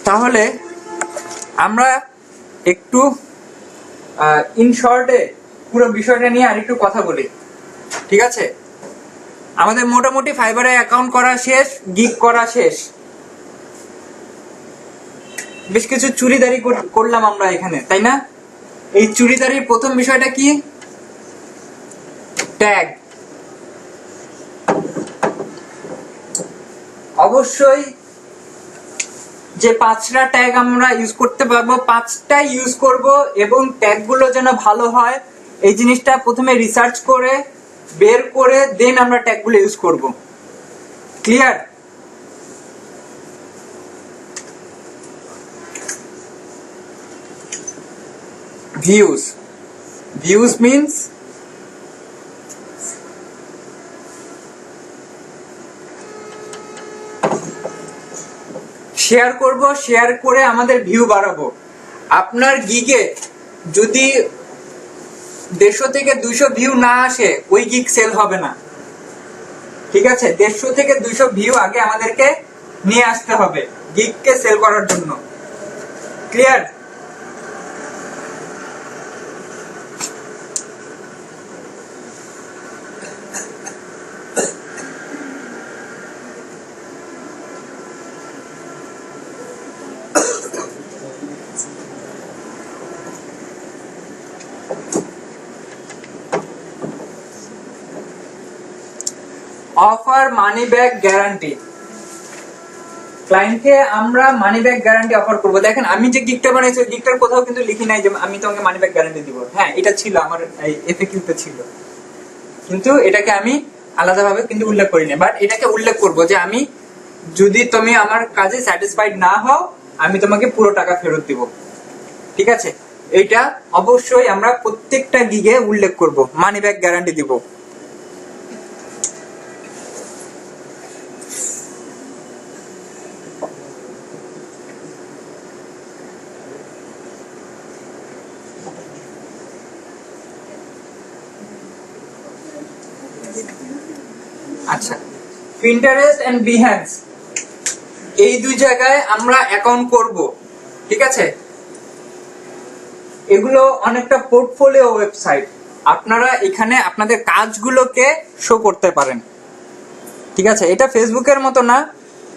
তাহলে আমরা একটু ইন শর্টে পুরো বিষয়টা নিয়ে আরেকটু কথা বলি। ঠিক আছে, আমাদের মোটামুটি ফাইবারে অ্যাকাউন্ট করা শেষ, গিগ করা শেষ, বেশ কিছু চুরিদারি করলাম আমরা এখানে, তাই না? এই চুরিদারির প্রথম বিষয়টা কি? ট্যাগ। অবশ্যই যে 5টা ট্যাগ আমরা ইউজ করতে পারবো 5টাই ইউজ করব, এবং ট্যাগগুলো যেন ভালো হয় এই জিনিসটা প্রথমে রিসার্চ করে বের করে দেন আমরা ট্যাগগুলো ইউজ করব। ক্লিয়ার? ভিউজ মিন্স শেয়ার করব, শেয়ার করে আমাদের ভিউ বাড়াবো। আপনার গিগে যদি 150 থেকে 200 ভিউ না আসে ওই গিগ সেল হবে না। ঠিক আছে, 150 থেকে 200 ভিউ আগে আমাদেরকে নিয়ে আসতে হবে গিগকে সেল করার জন্য। ক্লিয়ার? অফার মানি ব্যাক গ্যারান্টি। ক্লায়েন্টকে আমরা মানি ব্যাক গ্যারান্টি অফার করব। দেখেন আমি যে গিগটা বানাইছি ওই গিগটার কোথাও কিন্তু লিখি নাই যে আমি তোমাকে মানি ব্যাক গ্যারান্টি দিব। হ্যাঁ, এটা ছিল আমার এই এফএকিউতে ছিল, কিন্তু এটাকে আমি আলাদাভাবে কিন্তু উল্লেখ করি না। বাট এটাকে উল্লেখ করব যে আমি যদি তুমি আমার কাজে স্যাটিসফাইড না হও আমি তোমাকে পুরো টাকা ফেরত দিব। ঠিক আছে, এইটা অবশ্যই আমরা প্রত্যেকটা গিগে উল্লেখ করব, মানি ব্যাক গ্যারান্টি দিব। আচ্ছা, Pinterest and Behance এই দুই জায়গায় আমরা অ্যাকাউন্ট করব। ঠিক আছে, এগুলো অনেকটা পোর্টফোলিও ওয়েবসাইট, আপনারা এখানে আপনাদের কাজগুলোকে শো করতে পারেন। ঠিক আছে, এটা ফেসবুকের মতো না,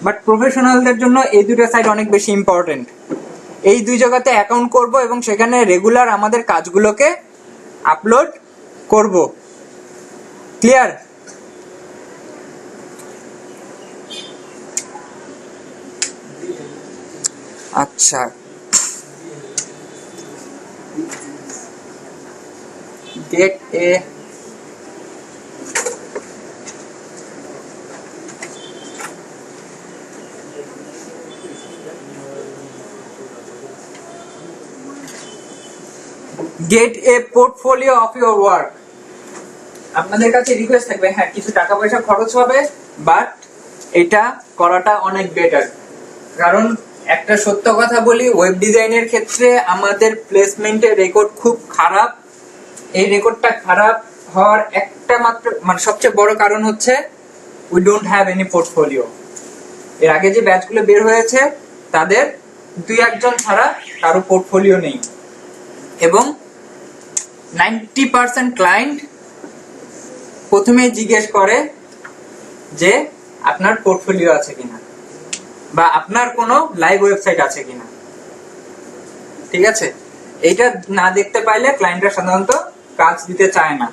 বাট প্রফেশনালদের জন্য এই দুটো সাইট অনেক বেশি ইম্পর্টেন্ট। এই দুই জায়গাতে অ্যাকাউন্ট করব এবং সেখানে রেগুলার আমাদের কাজগুলোকে আপলোড করব। ক্লিয়ার? আচ্ছা, get a portfolio of your work। আপনাদের কাছে রিকোয়েস্ট থাকবে, হ্যাঁ কিছু টাকা পয়সা খরচ হবে, বাট এটা করাটা অনেক বেটার। কারণ একটা সত্য কথা বলি, ওয়েব ডিজাইনের ক্ষেত্রে আমাদের প্লেসমেন্টের রেকর্ড খুব খারাপ। এই রেকর্ডটা খারাপ হওয়ার একটা মাত্র মানে সবচেয়ে বড় কারণ হচ্ছে we don't have any portfolio. এর আগে যে ব্যাচগুলো বের হয়েছে তাদের 2-1 ছাড়া কারো পোর্টফোলিও নেই, এবং 90% ক্লায়েন্ট প্রথমে জিজ্ঞেস করে যে আপনার পোর্টফোলিও আছে কিনা বা আপনার কোনো লাইভ ওয়েবসাইট আছে কিনা। ঠিক আছে, এইটা না দেখতে পাইলে ক্লায়েন্টরা সাধারণত কাজ দিতে চায় না।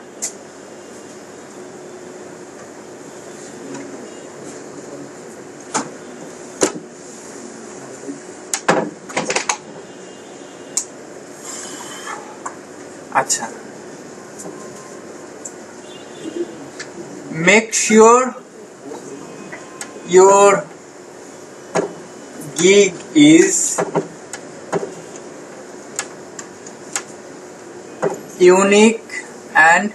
আচ্ছা, make sure your gig is unique and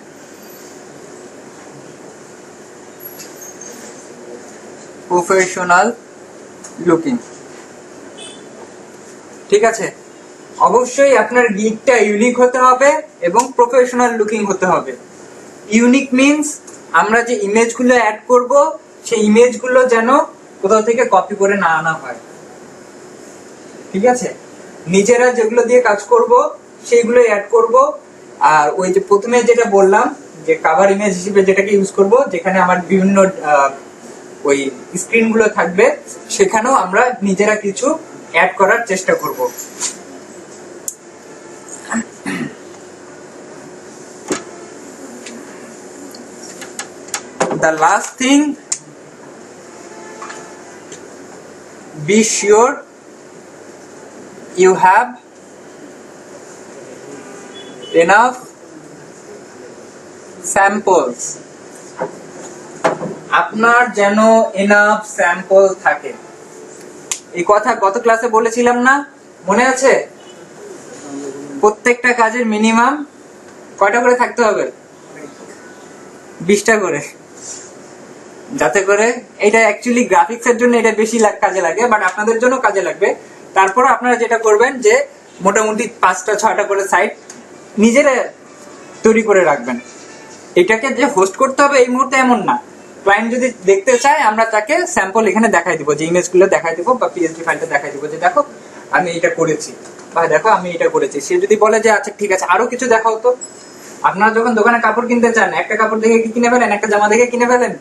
professional looking। ঠিক আছে, অবশ্যই আপনার গিগটা ইউনিক হতে হবে এবং প্রফেশনাল লুকিং হতে হবে। ইউনিক মিন্স আমরা যে ইমেজগুলো অ্যাড করব সেই ইমেজগুলো যেন কোথাও থেকে কপি করে না আনা হয়। ঠিক আছে, নিজেরা যেগুলো দিয়ে কাজ করব সেইগুলো অ্যাড করব। আর ওই যে প্রথমে যেটা বললাম যে কভার ইমেজ হিসেবে যেটাকে ইউজ করব, যেখানে আমার বিভিন্ন ওই স্ক্রিনগুলো থাকবে, সেখানেও আমরা নিজেরা কিছু অ্যাড করার চেষ্টা করব। The last thing, be sure you have enough samples। আপনার যেন এনাফ স্যাম্পল থাকে। এই কথা গত ক্লাসে বলেছিলাম না, মনে আছে? প্রত্যেকটা কাজের মিনিমাম কয়টা করে থাকতে হবে? 20টা করে, যাতে করে এটা অ্যাকচুয়ালি গ্রাফিক্স এর জন্য এটা বেশি কাজে লাগে, বাট আপনাদের জন্য কাজে লাগবে। তারপর আপনারা যেটা করবেন যে মোটামুটি 5টা 6টা করে সাইট নিজেরা তৈরি করে রাখবেন। এটাকে যে হোস্ট করতে হবে এই মুহূর্তে এমন না। ক্লায়েন্ট যদি দেখতে চায় আমরা তাকে স্যাম্পল এখানে দেখাই দিব, যে ইমেজগুলো দেখাই দিব বা পিএসডি ফাইলটা দেখাই দিব, যে দেখো আমি এটা করেছি বা দেখো আমি এটা করেছি। সে যদি বলে যে আচ্ছা ঠিক আছে আরো কিছু দেখাও তো। আপনারা যখন দোকানে কাপড় কিনতে চান, একটা কাপড় দেখে কি কিনে ফেলেন? একটা জামা দেখে কিনে ফেলেন?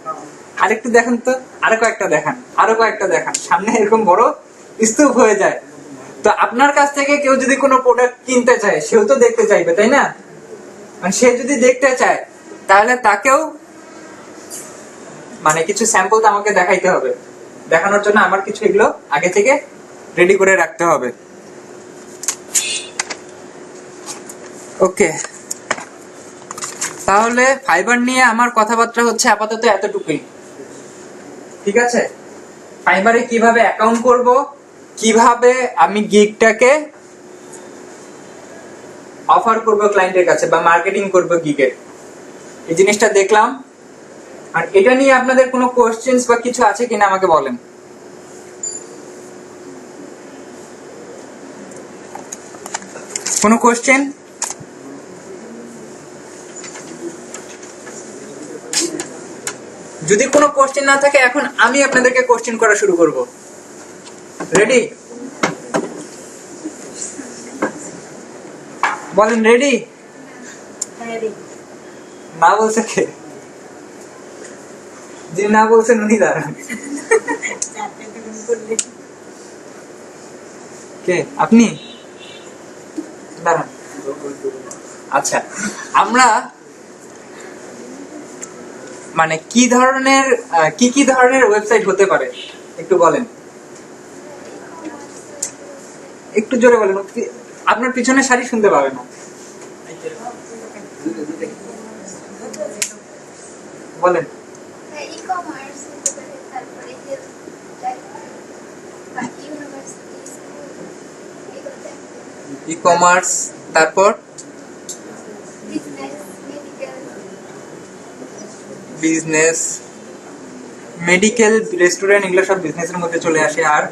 আরেকটু দেখেন তো, আরো কয়েকটা দেখান, আরো কয়েকটা দেখান, সামনে এরকম বড় স্তূপ হয়ে যায়। তো আপনার কাছ থেকে কেউ যদি কোনো প্রোডাক্ট কিনতে চায়, সেও তো দেখতে চাইবে, তাই না? মানে সে যদি দেখতে চায় তাহলে তাকেও মানে কিছু স্যাম্পল আমাকে দেখাইতে হবে। দেখানোর জন্য আমার কিছু এগুলো আগে থেকে রেডি করে রাখতে হবে। ওকে, তাহলে ফাইবার নিয়ে আমার কথাবার্তা হচ্ছে আপাতত এতটুকুই। ঠিক আছে, ফাইবারে কিভাবে অ্যাকাউন্ট করব, কিভাবে আমি গিগটাকে অফার করব ক্লায়েন্টের কাছে বা মার্কেটিং করব গিগের, এই জিনিসটা দেখলাম। আর এটা নিয়ে আপনাদের কোনো কোশ্চেনস বা কিছু আছে কিনা আমাকে বলেন। কোনো কোশ্চেন? যদি কোনো কোশ্চেন না থাকে এখন আমি আপনাদেরকে কোশ্চেন করা শুরু করব। রেডি? বলেন রেডি? না বলছে কে? যিনি না বলছেন উনি দাঁড়ান। কে আপনি? দাঁড়ান। আচ্ছা, আমরা মানে কি ধরনের ওয়েবসাইট হতে পারে একটু বলেন, একটু জোরে বলেন, আপনার পিছনে সারি শুনতে পাবে না। বলেন। ই কমার্স, তারপর বিজনেস, মেডিকেল, রেস্টুরেন্ট, এগুলো সব বিজনেসের মধ্যে চলে আসে। আর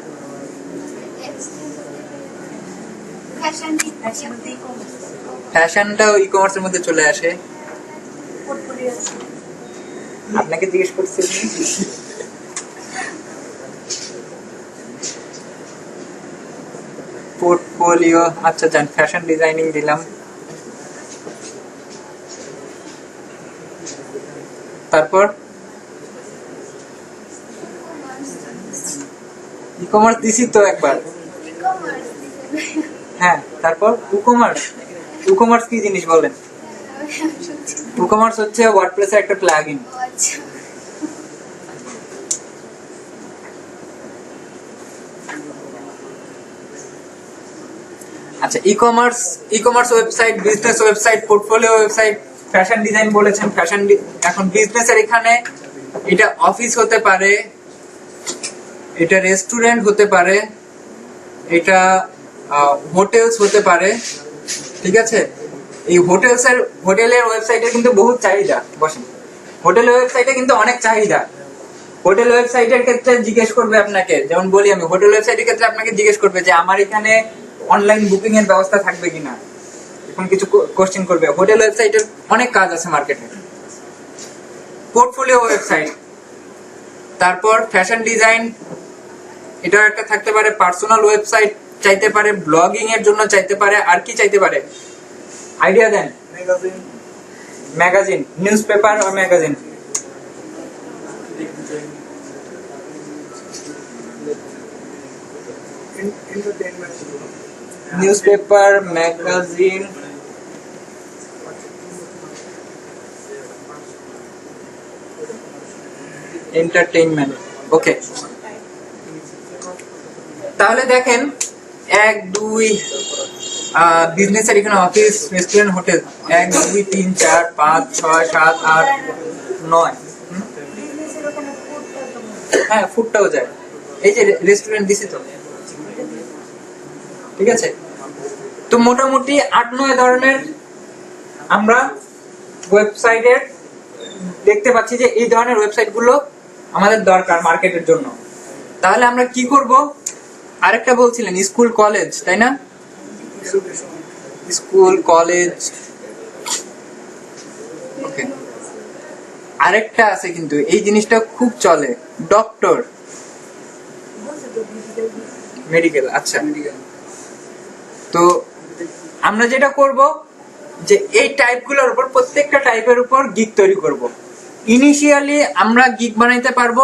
ফ্যাশনটাও ই কমার্সের মধ্যে চলে আসে। আপনাকে জিজ্ঞেস করছি। পোর্টফোলিও, আচ্ছা জান, ফ্যাশন ডিজাইনিং দিলাম। তারপর ই কমার্স দিছি তো একবার। হ্যাঁ, তারপর ই কমার্স কি জিনিস বলেন? ই কমার্স হচ্ছে ওয়ার্ডপ্রেসের একটা প্লাগইন। আচ্ছা, e commerce website, business website, portfolio website, fashion design বলেছেন। এখন বিজনেসের এখানে এটা অফিস হতে পারে, এটা রেস্টুরেন্ট হতে পারে, এটা হোটেলস হতে পারে। ঠিক আছে, এই হোটেলের ওয়েবসাইটে কিন্তু বহুত চাহিদা। বসেন, হোটেলের ওয়েবসাইটে কিন্তু অনেক চাহিদা। হোটেল ওয়েবসাইটের ক্ষেত্রে জিজ্ঞেস করবে আপনাকে, যেমন বলি আমি, হোটেল ওয়েবসাইটের ক্ষেত্রে আপনাকে জিজ্ঞেস করবে যে আমার এখানে অনলাইন বুকিং এর ব্যবস্থা থাকবে কিনা, এখন কিছু কোশ্চেন করবে। হোটেল ওয়েবসাইটের অনেক কাজ আছে মার্কেটে। পোর্টফোলিও ওয়েবসাইট, তারপর ফ্যাশন ডিজাইন, এটা একটা থাকতে পারে। পার্সোনাল ওয়েবসাইট চাইতে পারে, ব্লগিং এর জন্য চাইতে পারে, আর কি চাইতে পারে আইডিয়া দেন? ম্যাগাজিন, নিউজ পেপার আর magazine. Newspaper, magazine, entertainment. Okay, তাহলে দেখেন 1 2 বিজনেসের এখানে অফিস, রেস্টুরেন্ট, হোটেল 1 2 3 4 5 6 7 8 9। হ্যাঁ, ফুডটাও যায়। এই যে রেস্টুরেন্ট দিছি তো, ঠিক আছে। তো মোটামুটি 8-9 ধরনের আমরা ওয়েবসাইটের দেখতে পাচ্ছি যে এই ধরনের ওয়েবসাইট গুলো আমাদের দরকার মার্কেটের জন্য। তাহলে আমরা কি করব? আরেকটা বলছিলেন স্কুল কলেজ, তাই না? স্কুল কলেজ, ওকে। আরেকটা আছে কিন্তু এই জিনিসটা খুব চলে, ডক্টর, মেডিকেল। আচ্ছা, তো আমরা যেটা করব যে এই টাইপগুলোর উপর, প্রত্যেকটা টাইপের উপর গিগ তৈরি করব। ইনিশিয়ালি আমরা গিগ বানাইতে পারবো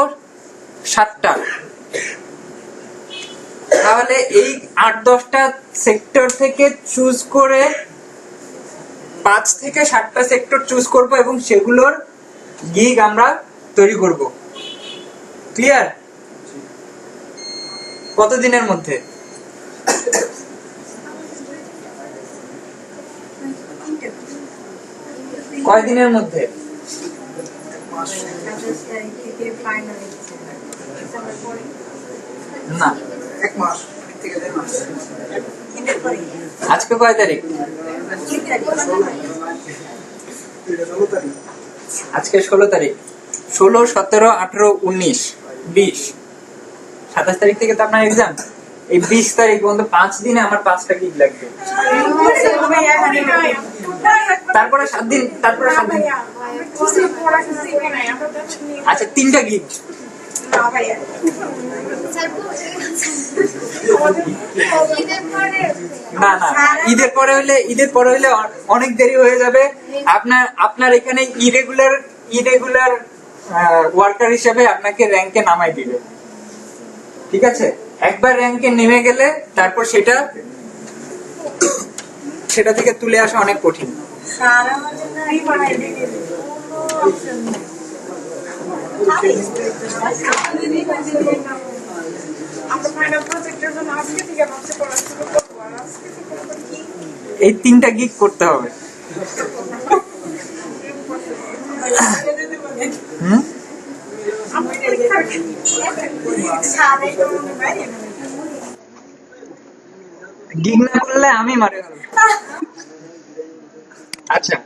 7টা। তাহলে এই 8-10টা সেক্টর থেকে চুজ করে 5 থেকে 7টা সেক্টর চুজ করব এবং সেগুলোর গিগ আমরা তৈরি করব। ক্লিয়ার? কতদিনের মধ্যে? কয় দিনের মধ্যে? না, 1 মাস থেকে 1.5 মাস। আজকে কয় তারিখ? আজকে 16 তারিখ। 16, 17, 18, 19, 20, 27 তারিখ থেকে তো আপনার এক্সাম। এই 20 তারিখ পর্যন্ত 5 দিনে আমার 5টা গিগ লাগবে। তারপরে 7 দিন, আচ্ছা 3টা গিগ। না না, ঈদের পরে হইলে অনেক দেরি হয়ে যাবে। আপনার এখানে ইরেগুলার ওয়ার্কার হিসেবে আপনাকে র্যাঙ্কে নামাই দিবে। ঠিক আছে, একবার র্যাঙ্কে নেমে গেলে তারপর সেটা থেকে তুলে আসা অনেক কঠিন। এই 3টা গিগ করতে হবে। গিগ না করলে আমি মারে গেল। আচ্ছা,